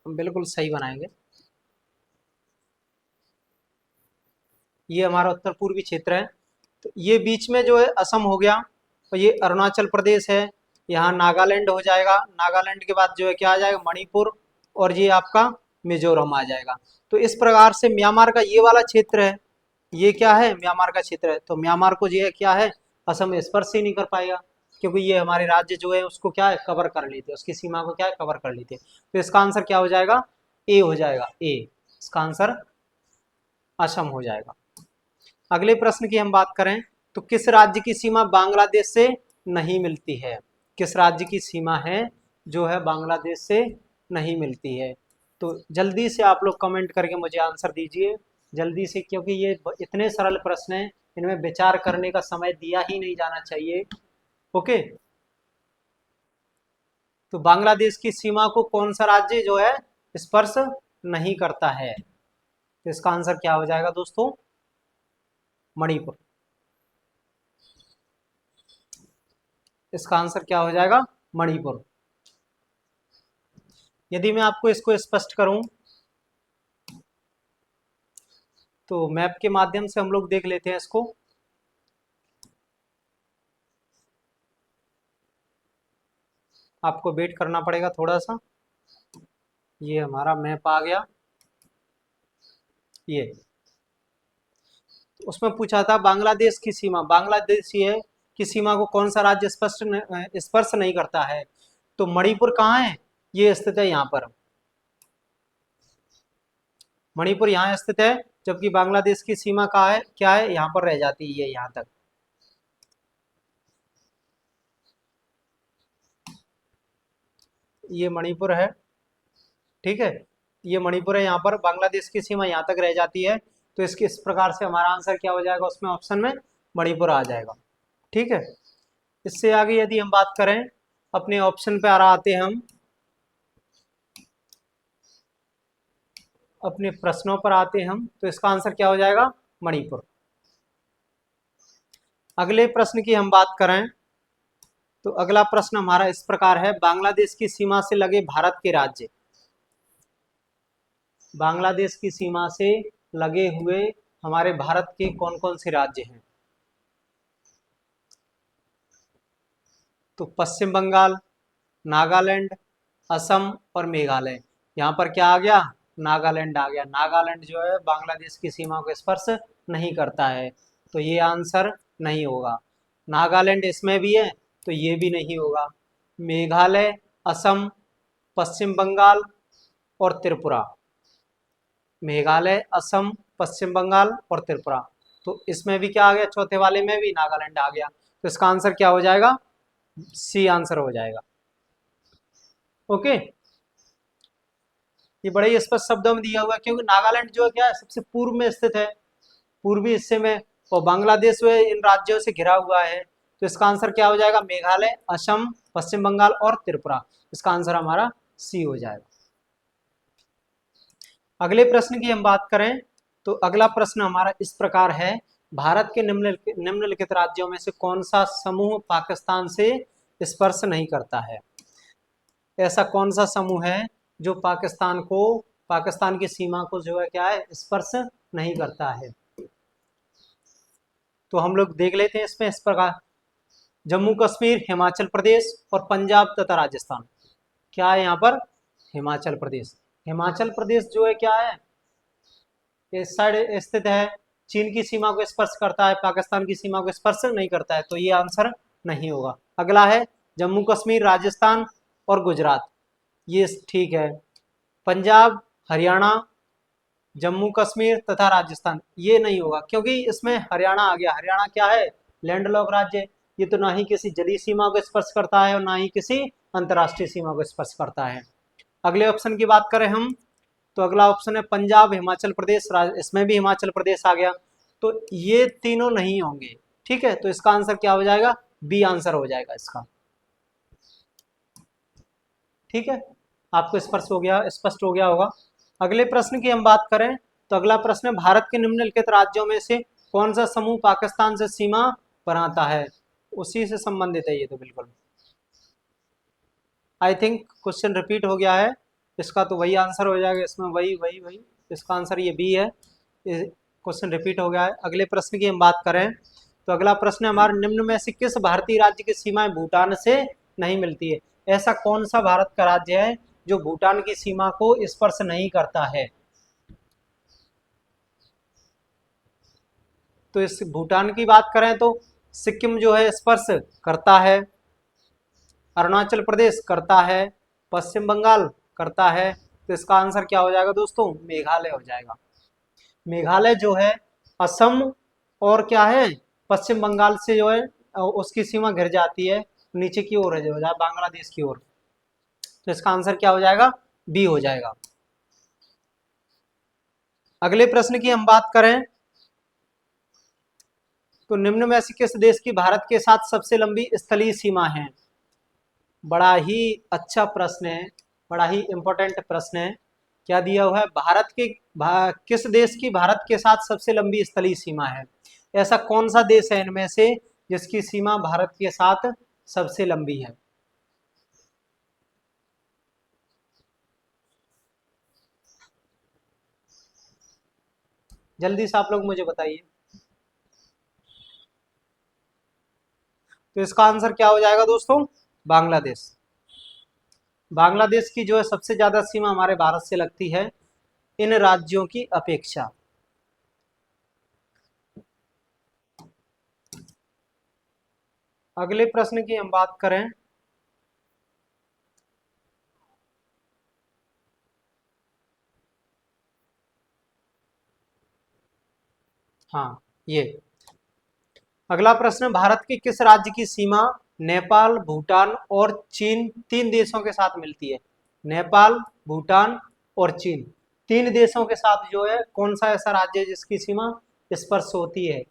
हम बिल्कुल सही बनाएंगे। ये हमारा उत्तर पूर्वी क्षेत्र है, तो ये बीच में जो है असम हो गया, और ये अरुणाचल प्रदेश है, यहाँ नागालैंड हो जाएगा, नागालैंड के बाद जो है क्या आ जाएगा, मणिपुर, और ये आपका मिजोरम आ जाएगा। तो इस प्रकार से म्यांमार का ये वाला क्षेत्र है, ये क्या है, म्यांमार का क्षेत्र है, तो म्यांमार को जो है क्या है, असम स्पर्श ही नहीं कर पाएगा, क्योंकि ये हमारे राज्य जो है उसको क्या है, कवर कर लेते, उसकी सीमा को क्या है, कवर कर लेते। तो इसका आंसर क्या हो जाएगा, ए हो जाएगा, ए, इसका आंसर असम हो जाएगा। अगले प्रश्न की हम बात करें तो किस राज्य की सीमा बांग्लादेश से नहीं मिलती है, किस राज्य की सीमा है जो है बांग्लादेश से नहीं मिलती है। तो जल्दी से आप लोग कमेंट करके मुझे आंसर दीजिए जल्दी से, क्योंकि ये इतने सरल प्रश्न हैं, इनमें विचार करने का समय दिया ही नहीं जाना चाहिए। ओके, तो बांग्लादेश की सीमा को कौन सा राज्य जो है स्पर्श नहीं करता है, तो इसका आंसर क्या हो जाएगा दोस्तों, मणिपुर। इसका आंसर क्या हो जाएगा, मणिपुर। यदि मैं आपको इसको स्पष्ट करूं तो मैप के माध्यम से हम लोग देख लेते हैं इसको। आपको वेट करना पड़ेगा थोड़ा सा। ये हमारा मैप आ गया, ये उसमें पूछा था बांग्लादेश की सीमा, बांग्लादेश ये की सीमा को कौन सा राज्य स्पर्श नहीं करता है, तो मणिपुर कहाँ है, ये स्थित है यहाँ पर, मणिपुर यहाँ स्थित है, जबकि बांग्लादेश की सीमा कहाँ है, क्या है, यहाँ पर रह जाती है, यहाँ तक। ये मणिपुर है, ठीक है, ये मणिपुर है, यहाँ पर बांग्लादेश की सीमा यहाँ तक रह जाती है। तो इसके इस प्रकार से हमारा आंसर क्या हो जाएगा, उसमें ऑप्शन में मणिपुर आ जाएगा। ठीक है, इससे आगे यदि हम बात करें अपने ऑप्शन पे आ रहा आते हैं हम अपने प्रश्नों पर आते हैं हम, तो इसका आंसर क्या हो जाएगा, मणिपुर। अगले प्रश्न की हम बात करें तो अगला प्रश्न हमारा इस प्रकार है, बांग्लादेश की सीमा से लगे भारत के राज्य, बांग्लादेश की सीमा से लगे हुए हमारे भारत के कौन कौन से राज्य हैं, तो पश्चिम बंगाल, नागालैंड, असम और मेघालय। यहाँ पर क्या आ गया, नागालैंड आ गया। नागालैंड जो है बांग्लादेश की सीमा को स्पर्श नहीं करता है, तो ये आंसर नहीं होगा। नागालैंड इसमें भी है, तो ये भी नहीं होगा। मेघालय, असम, पश्चिम बंगाल और त्रिपुरा, मेघालय, असम, पश्चिम बंगाल और त्रिपुरा, तो इसमें भी क्या आ गया, चौथे वाले में भी नागालैंड आ गया। तो इसका आंसर क्या हो जाएगा, सी आंसर हो जाएगा। ओके, ये बड़े ही स्पष्ट शब्दों में दिया हुआ है, क्योंकि नागालैंड जो है क्या है, सबसे पूर्व में स्थित है, पूर्वी हिस्से में, और बांग्लादेश में इन राज्यों से घिरा हुआ है। तो इसका आंसर क्या हो जाएगा, मेघालय, असम, पश्चिम बंगाल और त्रिपुरा। इसका आंसर हमारा सी हो जाएगा। अगले प्रश्न की हम बात करें तो अगला प्रश्न हमारा इस प्रकार है, भारत के निम्नलिखित राज्यों में से कौन सा समूह पाकिस्तान से स्पर्श नहीं करता है, ऐसा कौन सा समूह है जो पाकिस्तान की सीमा को जो है क्या है, स्पर्श नहीं करता है। तो हम लोग देख लेते हैं इसमें इस प्रकार, जम्मू कश्मीर, हिमाचल प्रदेश और पंजाब तथा राजस्थान। क्या है यहाँ पर, हिमाचल प्रदेश। हिमाचल प्रदेश जो है क्या है, इस साइड स्थित है, चीन की सीमा को स्पर्श करता है, पाकिस्तान की सीमा को स्पर्श नहीं करता है, तो ये आंसर नहीं होगा। अगला है जम्मू कश्मीर, राजस्थान और गुजरात, ये ठीक है। पंजाब, हरियाणा, जम्मू कश्मीर तथा राजस्थान, ये नहीं होगा, क्योंकि इसमें हरियाणा आ गया। हरियाणा क्या है, लैंडलॉक राज्य, ये तो ना ही किसी जलीय सीमा को स्पर्श करता है और ना ही किसी अंतर्राष्ट्रीय सीमा को स्पर्श करता है। अगले ऑप्शन की बात करें हम तो अगला ऑप्शन है पंजाब, हिमाचल प्रदेश, इसमें भी हिमाचल प्रदेश आ गया, तो ये तीनों नहीं होंगे। ठीक है, तो इसका आंसर क्या हो जाएगा, बी आंसर हो जाएगा इसका। ठीक है, आपको स्पष्ट हो गया होगा। अगले प्रश्न की हम बात करें तो अगला प्रश्न है, भारत के निम्नलिखित राज्यों में से कौन सा समूह पाकिस्तान से सीमा बनाता है? उसी से संबंधित है ये तो बिल्कुल। आई थिंक क्वेश्चन रिपीट हो गया है, इसका तो वही आंसर हो जाएगा, इसमें वही वही वही, इसका आंसर ये बी है। क्वेश्चन रिपीट हो गया है। अगले प्रश्न की हम बात करें तो अगला प्रश्न है हमारा, निम्न में से किस भारतीय राज्य की सीमाएं भूटान से नहीं मिलती है? ऐसा कौन सा भारत का राज्य है जो भूटान की सीमा को स्पर्श नहीं करता है? तो इस भूटान की बात करें तो सिक्किम जो है स्पर्श करता है, अरुणाचल प्रदेश करता है, पश्चिम बंगाल करता है। तो इसका आंसर क्या हो जाएगा दोस्तों? मेघालय हो जाएगा। मेघालय जो है असम और क्या है पश्चिम बंगाल से जो है उसकी सीमा घिर जाती है, नीचे की ओर है जो है बांग्लादेश की ओर। तो इसका आंसर क्या हो जाएगा? बी हो जाएगा। अगले प्रश्न की हम बात करें तो निम्न में से किस देश की भारत के साथ सबसे लंबी स्थलीय सीमा है? बड़ा ही अच्छा प्रश्न है, बड़ा ही इंपॉर्टेंट प्रश्न है। क्या दिया हुआ है? किस देश की भारत के साथ सबसे लंबी स्थलीय सीमा है? ऐसा कौन सा देश है इनमें से जिसकी सीमा भारत के साथ सबसे लंबी है? जल्दी से आप लोग मुझे बताइए। तो इसका आंसर क्या हो जाएगा दोस्तों? बांग्लादेश। बांग्लादेश की जो है सबसे ज्यादा सीमा हमारे भारत से लगती है इन राज्यों की अपेक्षा। अगले प्रश्न की हम बात करें हाँ, ये अगला प्रश्न, भारत के किस राज्य की सीमा नेपाल, भूटान और चीन तीन देशों के साथ मिलती है? नेपाल, भूटान और चीन तीन देशों के साथ जो है कौन सा ऐसा राज्य है जिसकी सीमा स्पर्श होती है?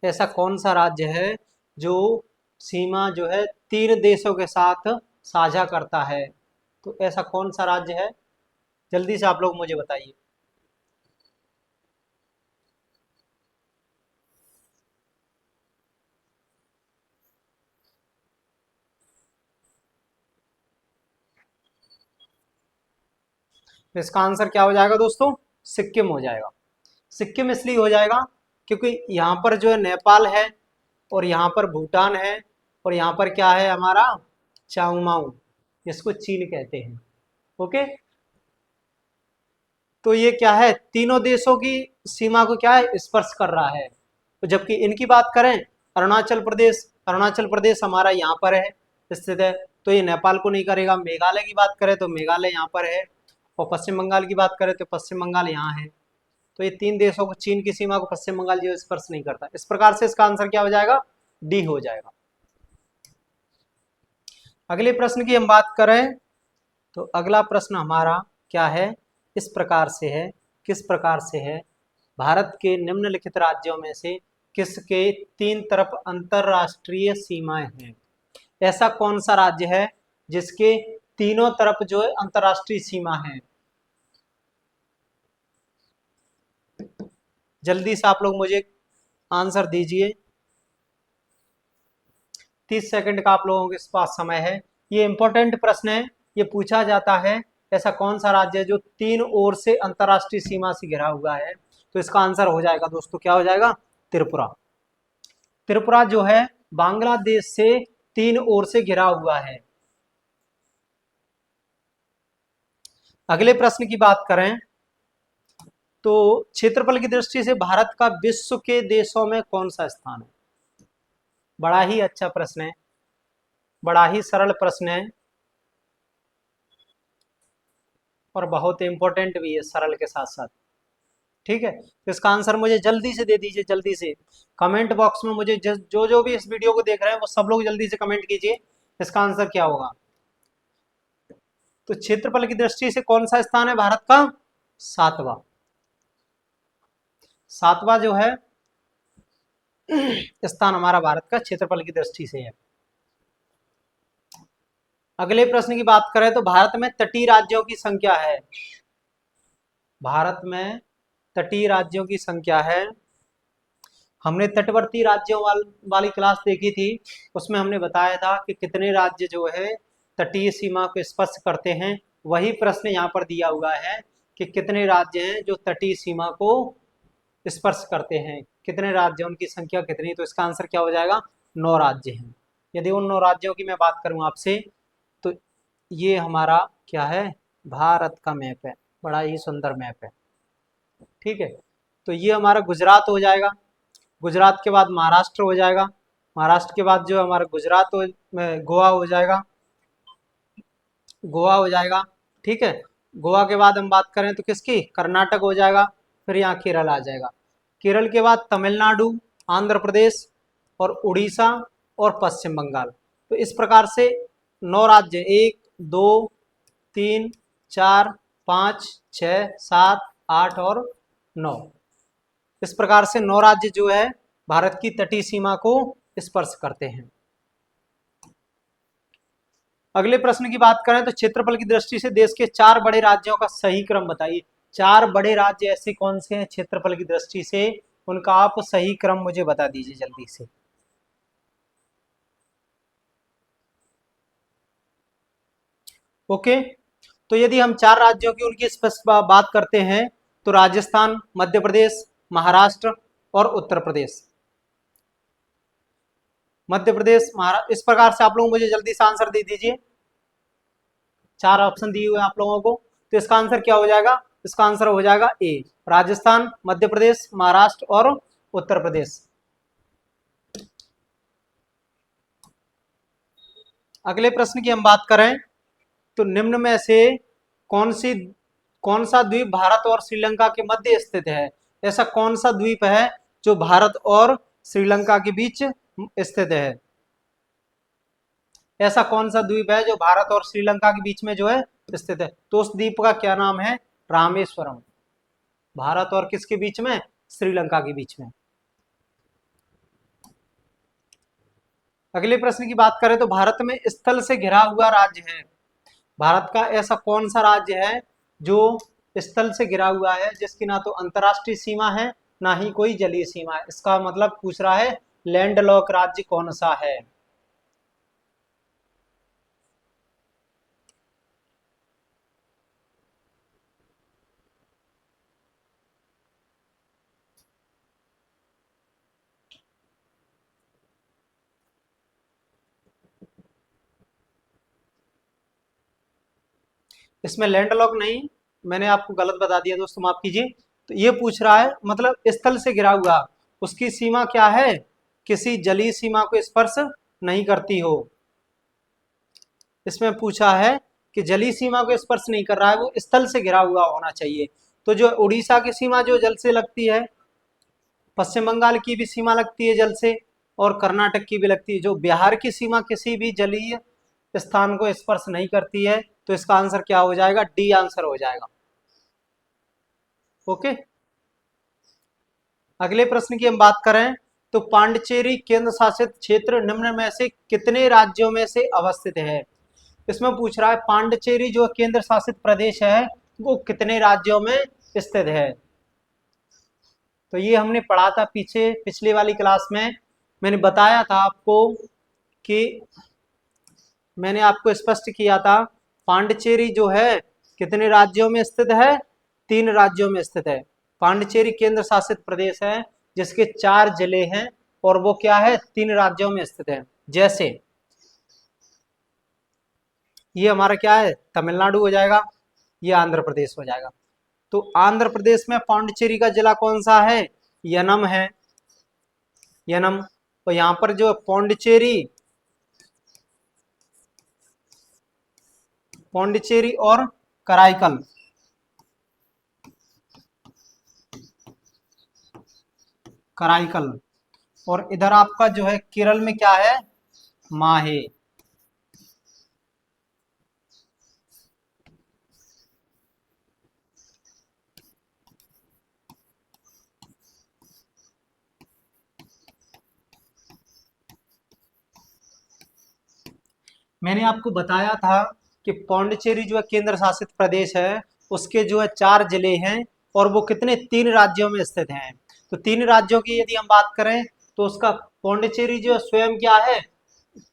ऐसा कौन सा राज्य है जो सीमा जो है तीन देशों के साथ साझा करता है? तो ऐसा कौन सा राज्य है? जल्दी से आप लोग मुझे बताइए। तो इसका आंसर क्या हो जाएगा दोस्तों? सिक्किम हो जाएगा। सिक्किम इसलिए हो जाएगा क्योंकि यहाँ पर जो है नेपाल है और यहाँ पर भूटान है और यहाँ पर क्या है हमारा चांगमांग, इसको चीन कहते हैं। ओके, तो ये क्या है तीनों देशों की सीमा को क्या है स्पर्श कर रहा है। तो जबकि इनकी बात करें अरुणाचल प्रदेश हमारा यहाँ पर है स्थित है, तो ये नेपाल को नहीं करेगा। मेघालय की बात करें तो मेघालय यहाँ पर है और पश्चिम बंगाल की बात करें तो पश्चिम बंगाल यहाँ है। तो ये तीन देशों को चीन की सीमा को पश्चिम बंगाल जो स्पर्श नहीं करता। इस प्रकार से इसका आंसर क्या हो जाएगा? डी हो जाएगा। अगले प्रश्न की हम बात करें तो अगला प्रश्न हमारा क्या है, इस प्रकार से है, किस प्रकार से है, भारत के निम्नलिखित राज्यों में से किसके तीन तरफ अंतरराष्ट्रीय सीमाएं हैं? ऐसा कौन सा राज्य है जिसके तीनों तरफ जो है अंतरराष्ट्रीय सीमा है? जल्दी से आप लोग मुझे आंसर दीजिए। 30 सेकंड का आप लोगों के पास समय है। ये इंपॉर्टेंट प्रश्न है, ये पूछा जाता है ऐसा कौन सा राज्य है जो तीन ओर से अंतरराष्ट्रीय सीमा से घिरा हुआ है? तो इसका आंसर हो जाएगा दोस्तों, क्या हो जाएगा? त्रिपुरा। त्रिपुरा जो है बांग्लादेश से तीन ओर से घिरा हुआ है। अगले प्रश्न की बात करें तो क्षेत्रफल की दृष्टि से भारत का विश्व के देशों में कौन सा स्थान है? बड़ा ही अच्छा प्रश्न है, बड़ा ही सरल प्रश्न है और बहुत इंपॉर्टेंट भी है सरल के साथ साथ। ठीक है, तो इसका आंसर मुझे जल्दी से दे दीजिए, जल्दी से कमेंट बॉक्स में मुझे जो जो भी इस वीडियो को देख रहे हैं वो सब लोग जल्दी से कमेंट कीजिए इसका आंसर क्या होगा। तो क्षेत्रफल की दृष्टि से कौन सा स्थान है भारत का? सातवां। सातवां जो है स्थान हमारा भारत का क्षेत्रफल की दृष्टि से है। अगले प्रश्न की बात करें तो भारत में तटीय राज्यों की संख्या है। भारत में तटीय राज्यों की संख्या है हमने तटवर्ती राज्यों वाली क्लास देखी थी, उसमें हमने बताया था कि कितने राज्य जो है तटीय सीमा को स्पर्श करते हैं। वही प्रश्न यहाँ पर दिया हुआ है कि कितने राज्य हैं जो तटीय सीमा को स्पर्श करते हैं, कितने राज्य, उनकी संख्या कितनी। तो इसका आंसर क्या हो जाएगा, 9 राज्य हैं। यदि उन 9 राज्यों की मैं बात करूं आपसे, तो ये हमारा क्या है, भारत का मैप है, बड़ा ही सुंदर मैप है। ठीक है, तो ये हमारा गुजरात हो जाएगा, गुजरात के बाद महाराष्ट्र हो जाएगा, महाराष्ट्र के बाद जो हमारा गुजरात हो, गोवा हो जाएगा, गोवा हो जाएगा। ठीक है, गोवा के बाद हम बात करें तो किसकी, कर्नाटक हो जाएगा, फिर यहाँ केरल आ जाएगा। केरल के बाद तमिलनाडु, आंध्र प्रदेश और उड़ीसा और पश्चिम बंगाल। तो इस प्रकार से 9 राज्य, 1 2 3 4 5 6 7 8 और 9, इस प्रकार से 9 राज्य जो है भारत की तटीय सीमा को स्पर्श करते हैं। अगले प्रश्न की बात करें तो क्षेत्रफल की दृष्टि से देश के 4 बड़े राज्यों का सही क्रम बताइए। 4 बड़े राज्य ऐसे कौन से हैं क्षेत्रफल की दृष्टि से, उनका आप सही क्रम मुझे बता दीजिए जल्दी से। ओके, तो यदि हम 4 राज्यों की उनकी स्पष्ट बात करते हैं तो राजस्थान, मध्य प्रदेश, महाराष्ट्र और उत्तर प्रदेश। मध्य प्रदेश, महाराष्ट्र, इस प्रकार से आप लोग मुझे जल्दी से आंसर दे दीजिए। 4 ऑप्शन दिए हुए हैं आप लोगों को, तो इसका आंसर क्या हो जाएगा, इसका आंसर हो जाएगा ए, राजस्थान, मध्य प्रदेश, महाराष्ट्र और उत्तर प्रदेश। अगले प्रश्न की हम बात करें तो निम्न में से कौन सा द्वीप भारत और श्रीलंका के मध्य स्थित है। ऐसा कौन सा द्वीप है जो भारत और श्रीलंका के बीच स्थित है, ऐसा कौन सा द्वीप है जो भारत और श्रीलंका के बीच में जो है स्थित है। तो उस द्वीप का क्या नाम है, रामेश्वरम, भारत और किसके बीच में, श्रीलंका के बीच में। अगले प्रश्न की बात करें तो भारत में स्थल से घिरा हुआ राज्य है, भारत का ऐसा कौन सा राज्य है जो स्थल से घिरा हुआ है, जिसकी ना तो अंतरराष्ट्रीय सीमा है ना ही कोई जलीय सीमा है। इसका मतलब पूछ रहा है लैंडलॉक राज्य कौन सा है। इसमें लैंडलॉक नहीं, मैंने आपको गलत बता दिया दोस्तों, माफ कीजिए। तो ये पूछ रहा है मतलब स्थल से घिरा हुआ, उसकी सीमा क्या है, किसी जलीय सीमा को स्पर्श नहीं करती हो। इसमें पूछा है कि जलीय सीमा को स्पर्श नहीं कर रहा है, वो स्थल से घिरा हुआ होना चाहिए। तो जो उड़ीसा की सीमा जो जल से लगती है, पश्चिम बंगाल की भी सीमा लगती है जल से, और कर्नाटक की भी लगती है। जो बिहार की सीमा किसी भी जलीय स्थान को स्पर्श नहीं करती है। तो इसका आंसर क्या हो जाएगा, डी आंसर हो जाएगा। ओके, अगले प्रश्न की हम बात करें तो पांडिचेरी केंद्र शासित क्षेत्र निम्न में से कितने राज्यों में से अवस्थित है। इसमें पूछ रहा है पांडिचेरी जो केंद्र शासित प्रदेश है वो कितने राज्यों में स्थित है। तो ये हमने पढ़ा था पीछे पिछली वाली क्लास में, मैंने बताया था आपको कि मैंने आपको स्पष्ट किया था पांडिचेरी जो है कितने राज्यों में स्थित है, 3 राज्यों में स्थित है। पांडिचेरी केंद्र शासित प्रदेश है जिसके 4 जिले हैं और वो क्या है, 3 राज्यों में स्थित है। जैसे ये हमारा क्या है, तमिलनाडु हो जाएगा, ये आंध्र प्रदेश हो जाएगा। तो आंध्र प्रदेश में पांडिचेरी का जिला कौन सा है, यनम है, यनम। तो यहाँ पर जो पांडिचेरी और कराईकल, और इधर आपका जो है केरल में क्या है, माहे। मैंने आपको बताया था कि पौंडीचेरी जो है केंद्र शासित प्रदेश है, उसके जो है 4 जिले हैं और वो कितने, 3 राज्यों में स्थित हैं। तो 3 राज्यों की यदि हम बात करें तो उसका पौंडीचेरी जो स्वयं क्या है,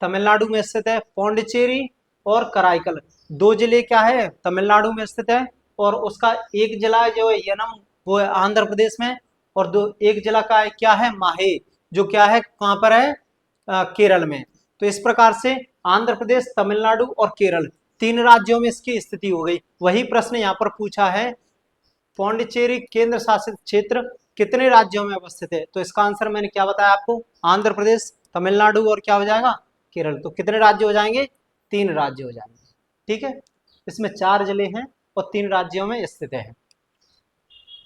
तमिलनाडु में स्थित है। पौंडीचेरी और कराईकल 2 जिले क्या है, तमिलनाडु में स्थित है। और उसका एक जिला जो है यनम, वो है आंध्र प्रदेश में। और एक जिला का है क्या है, माहे, जो क्या है कहाँ पर है, केरल में। तो इस प्रकार से आंध्र प्रदेश, तमिलनाडु और केरल 3 राज्यों में इसकी स्थिति हो गई। वही प्रश्न यहाँ पर पूछा है, पौंडीचेरी केंद्र शासित क्षेत्र कितने राज्यों में अवस्थित है। तो इसका आंसर मैंने क्या बताया आपको, आंध्र प्रदेश, तमिलनाडु और क्या हो जाएगा, केरल। तो कितने राज्य हो जाएंगे, 3 राज्य हो जाएंगे। ठीक है, इसमें 4 जिले हैं और 3 राज्यों में स्थित है।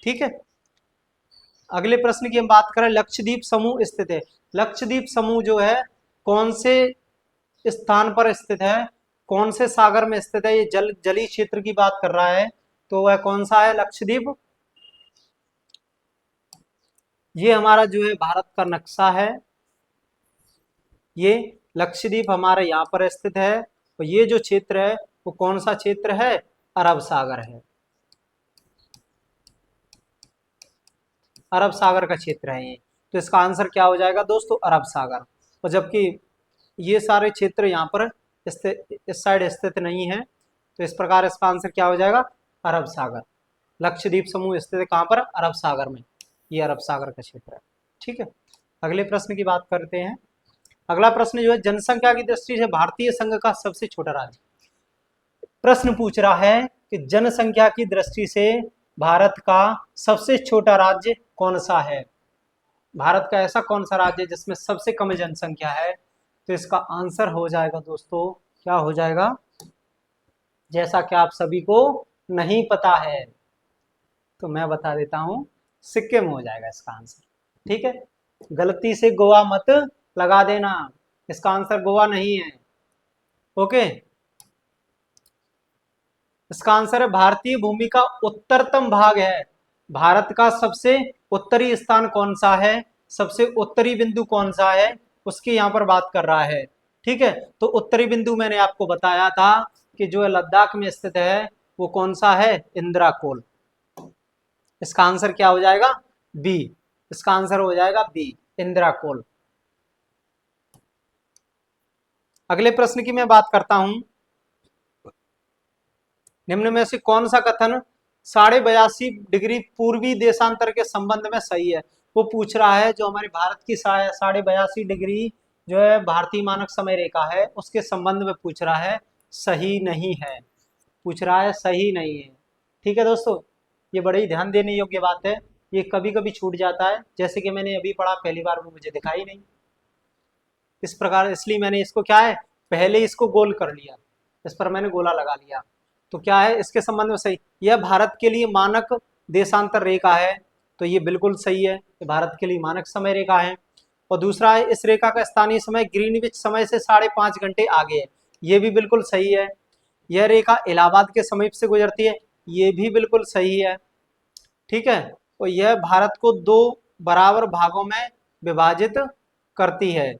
ठीक है, अगले प्रश्न की हम बात करें, लक्षद्वीप समूह स्थित है। लक्षद्वीप समूह जो है कौन से स्थान पर स्थित है, कौन से सागर में स्थित है, ये जलीय क्षेत्र की बात कर रहा है। तो वह कौन सा है, लक्षद्वीप। ये हमारा जो है भारत का नक्शा है, ये लक्षद्वीप हमारे यहाँ पर स्थित है। और ये जो क्षेत्र है वो कौन सा क्षेत्र है, अरब सागर है। अरब सागर का क्षेत्र है ये। तो इसका आंसर क्या हो जाएगा दोस्तों, अरब सागर। और जबकि ये सारे क्षेत्र यहाँ पर इस साइड स्थित नहीं है, तो इस प्रकार इसका आंसर क्या हो जाएगा, अरब सागर। लक्षद्वीप समूह स्थित है कहाँ पर, अरब सागर में। ये अरब सागर का क्षेत्र है। ठीक है, अगले प्रश्न की बात करते हैं। अगला प्रश्न जो है, जनसंख्या की दृष्टि से भारतीय संघ का सबसे छोटा राज्य। प्रश्न पूछ रहा है कि जनसंख्या की दृष्टि से भारत का सबसे छोटा राज्य कौन सा है। भारत का ऐसा कौन सा राज्य है जिसमें सबसे कम जनसंख्या है। तो इसका आंसर हो जाएगा दोस्तों, क्या हो जाएगा, जैसा कि आप सभी को नहीं पता है तो मैं बता देता हूं, सिक्किम हो जाएगा इसका आंसर। ठीक है, गलती से गोवा मत लगा देना, इसका आंसर गोवा नहीं है। ओके, इसका आंसर है भारतीय भूमि का उत्तरतम भाग है। भारत का सबसे उत्तरी स्थान कौन सा है, सबसे उत्तरी बिंदु कौन सा है, उसकी यहाँ पर बात कर रहा है। ठीक है, तो उत्तरी बिंदु मैंने आपको बताया था कि जो है लद्दाख में स्थित है, वो कौन सा है, इंदिरा कोल। इसका आंसर क्या हो जाएगा, बी। इसका आंसर हो जाएगा बी, इंदिरा कोल। अगले प्रश्न की मैं बात करता हूं, निम्न में से कौन सा कथन 82.5 डिग्री पूर्वी देशांतर के संबंध में सही है। वो पूछ रहा है जो हमारे भारत की 82.5 डिग्री जो है भारतीय मानक समय रेखा है, उसके संबंध में पूछ रहा है, सही नहीं है। पूछ रहा है, सही नहीं है। ठीक है दोस्तों, ये बड़ी ही ध्यान देने योग्य बात है। ये कभी कभी छूट जाता है, जैसे कि मैंने अभी पढ़ा, पहली बार में मुझे दिखाई नहीं इस प्रकार, इसलिए मैंने इसको क्या है, पहले इसको गोल कर लिया, इस पर मैंने गोला लगा लिया। तो क्या है, इसके संबंध में सही, यह भारत के लिए मानक देशांतर रेखा है। तो ये बिल्कुल सही है, ये भारत के लिए मानक समय रेखा है। और दूसरा है, इस रेखा का स्थानीय समय ग्रीनविच समय से 5.5 घंटे आगे है। ये भी बिल्कुल सही है। यह रेखा इलाहाबाद के समीप से गुजरती है। ये भी बिल्कुल सही है। ठीक है, और यह भारत को 2 बराबर भागों में विभाजित करती है।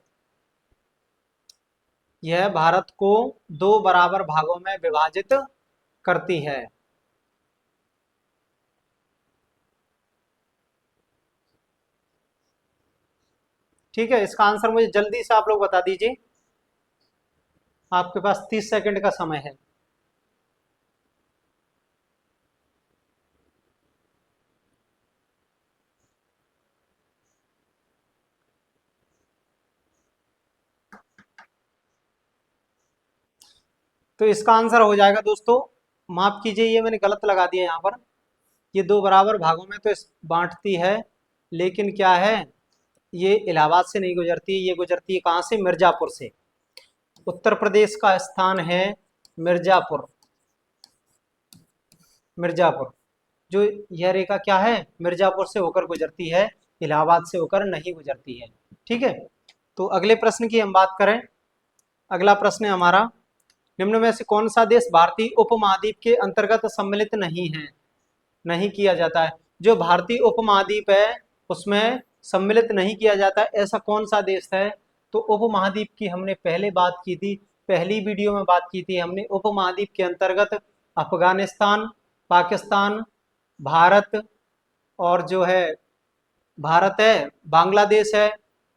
यह भारत को 2 बराबर भागों में विभाजित करती है। ठीक है, इसका आंसर मुझे जल्दी से आप लोग बता दीजिए, आपके पास 30 सेकंड का समय है। तो इसका आंसर हो जाएगा दोस्तों, माफ कीजिए ये मैंने गलत लगा दिया यहाँ पर। ये 2 बराबर भागों में तो इस बांटती है, लेकिन क्या है, ये इलाहाबाद से नहीं गुजरती, ये गुजरती है कहाँ से, मिर्जापुर से। उत्तर प्रदेश का स्थान है मिर्जापुर। मिर्जापुर, जो यह रेखा क्या है, मिर्जापुर से होकर गुजरती है, इलाहाबाद से होकर नहीं गुजरती है। ठीक है, तो अगले प्रश्न की हम बात करें। अगला प्रश्न है हमारा, निम्न में से कौन सा देश भारतीय उपमहाद्वीप के अंतर्गत सम्मिलित नहीं है, नहीं किया जाता है। जो भारतीय उपमहाद्वीप है उसमें सम्मिलित नहीं किया जाता है, ऐसा कौन सा देश है। तो उपमहाद्वीप की हमने पहले बात की थी, पहली वीडियो में बात की थी हमने। उपमहाद्वीप के अंतर्गत अफगानिस्तान, पाकिस्तान, भारत और जो है भारत है, बांग्लादेश है,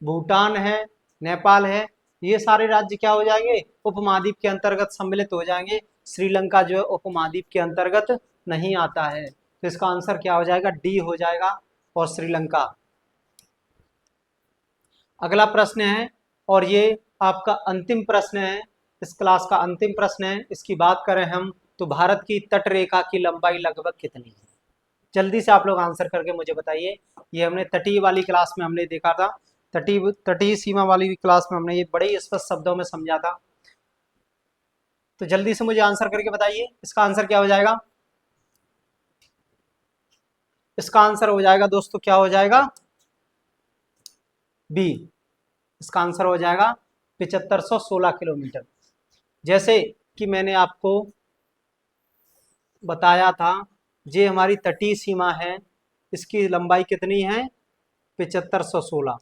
भूटान है, नेपाल है, ये सारे राज्य क्या हो जाएंगे, उपमहाद्वीप के अंतर्गत सम्मिलित हो जाएंगे। श्रीलंका जो है उपमहाद्वीप के अंतर्गत नहीं आता है। तो इसका आंसर क्या हो जाएगा, डी हो जाएगा, और श्रीलंका। अगला प्रश्न है, और ये आपका अंतिम प्रश्न है, इस क्लास का अंतिम प्रश्न है। इसकी बात करें हम तो भारत की तट रेखा की लंबाई लगभग कितनी है? जल्दी से आप लोग आंसर करके मुझे बताइए। ये हमने तटीय वाली क्लास में हमने देखा था, तटीय तटीय सीमा वाली क्लास में हमने ये बड़े स्पष्ट शब्दों में समझा था। तो जल्दी से मुझे आंसर करके बताइए, इसका आंसर क्या हो जाएगा? इसका आंसर हो जाएगा दोस्तों, क्या हो जाएगा, बी। इसका आंसर हो जाएगा 7516 किलोमीटर। जैसे कि मैंने आपको बताया था, ये हमारी तटीय सीमा है, इसकी लंबाई कितनी है, 7516,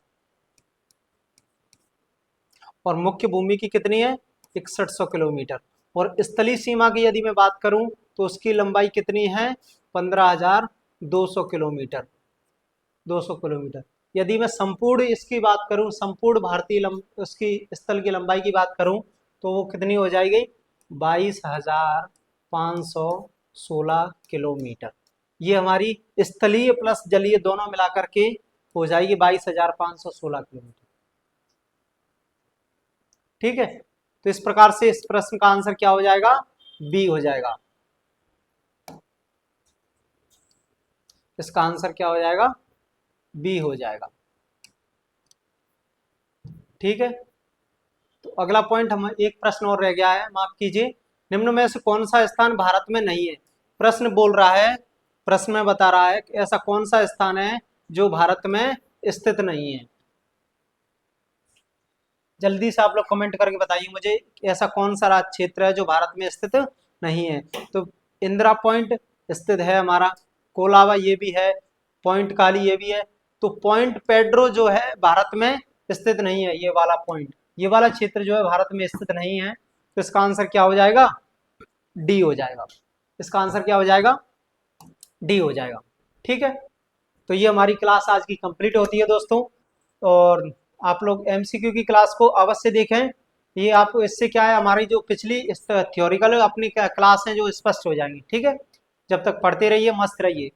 और मुख्य भूमि की कितनी है, 6100 किलोमीटर। और स्थलीय सीमा की यदि मैं बात करूं तो उसकी लंबाई कितनी है, 15200 किलोमीटर, 200 किलोमीटर। यदि मैं संपूर्ण इसकी बात करूं, संपूर्ण भारतीय उसकी स्थल की लंबाई की बात करूं तो वो कितनी हो जाएगी, 22,516 किलोमीटर। ये हमारी स्थलीय प्लस जलीय दोनों मिलाकर के हो जाएगी 22,516 किलोमीटर। ठीक है, तो इस प्रकार से इस प्रश्न का आंसर क्या हो जाएगा, बी हो जाएगा। इसका आंसर क्या हो जाएगा, बी हो जाएगा। ठीक है, तो अगला पॉइंट हम, एक प्रश्न और रह गया है, माफ कीजिए। निम्न में से कौन सा स्थान भारत में नहीं है? प्रश्न बोल रहा है, प्रश्न में बता रहा है कि ऐसा कौन सा स्थान है जो भारत में स्थित नहीं है। जल्दी से आप लोग कमेंट करके बताइए मुझे, ऐसा कौन सा राज्य क्षेत्र है जो भारत में स्थित नहीं है। तो इंदिरा पॉइंट स्थित है हमारा, कोलावा ये भी है, पॉइंट काली ये भी है। तो पॉइंट पेड्रो जो है भारत में स्थित नहीं है, ये वाला पॉइंट, ये वाला क्षेत्र जो है भारत में स्थित नहीं है। तो इसका आंसर क्या हो जाएगा, डी हो जाएगा। इसका आंसर क्या हो जाएगा, डी हो जाएगा। ठीक है, तो ये हमारी क्लास आज की कंप्लीट होती है दोस्तों। और आप लोग एमसीक्यू की क्लास को अवश्य देखें, ये आपको इससे क्या है, हमारी जो पिछली थ्योरिकल अपनी क्लास है जो स्पष्ट हो जाएंगी। ठीक है, जब तक पढ़ते रहिए, मस्त रहिए।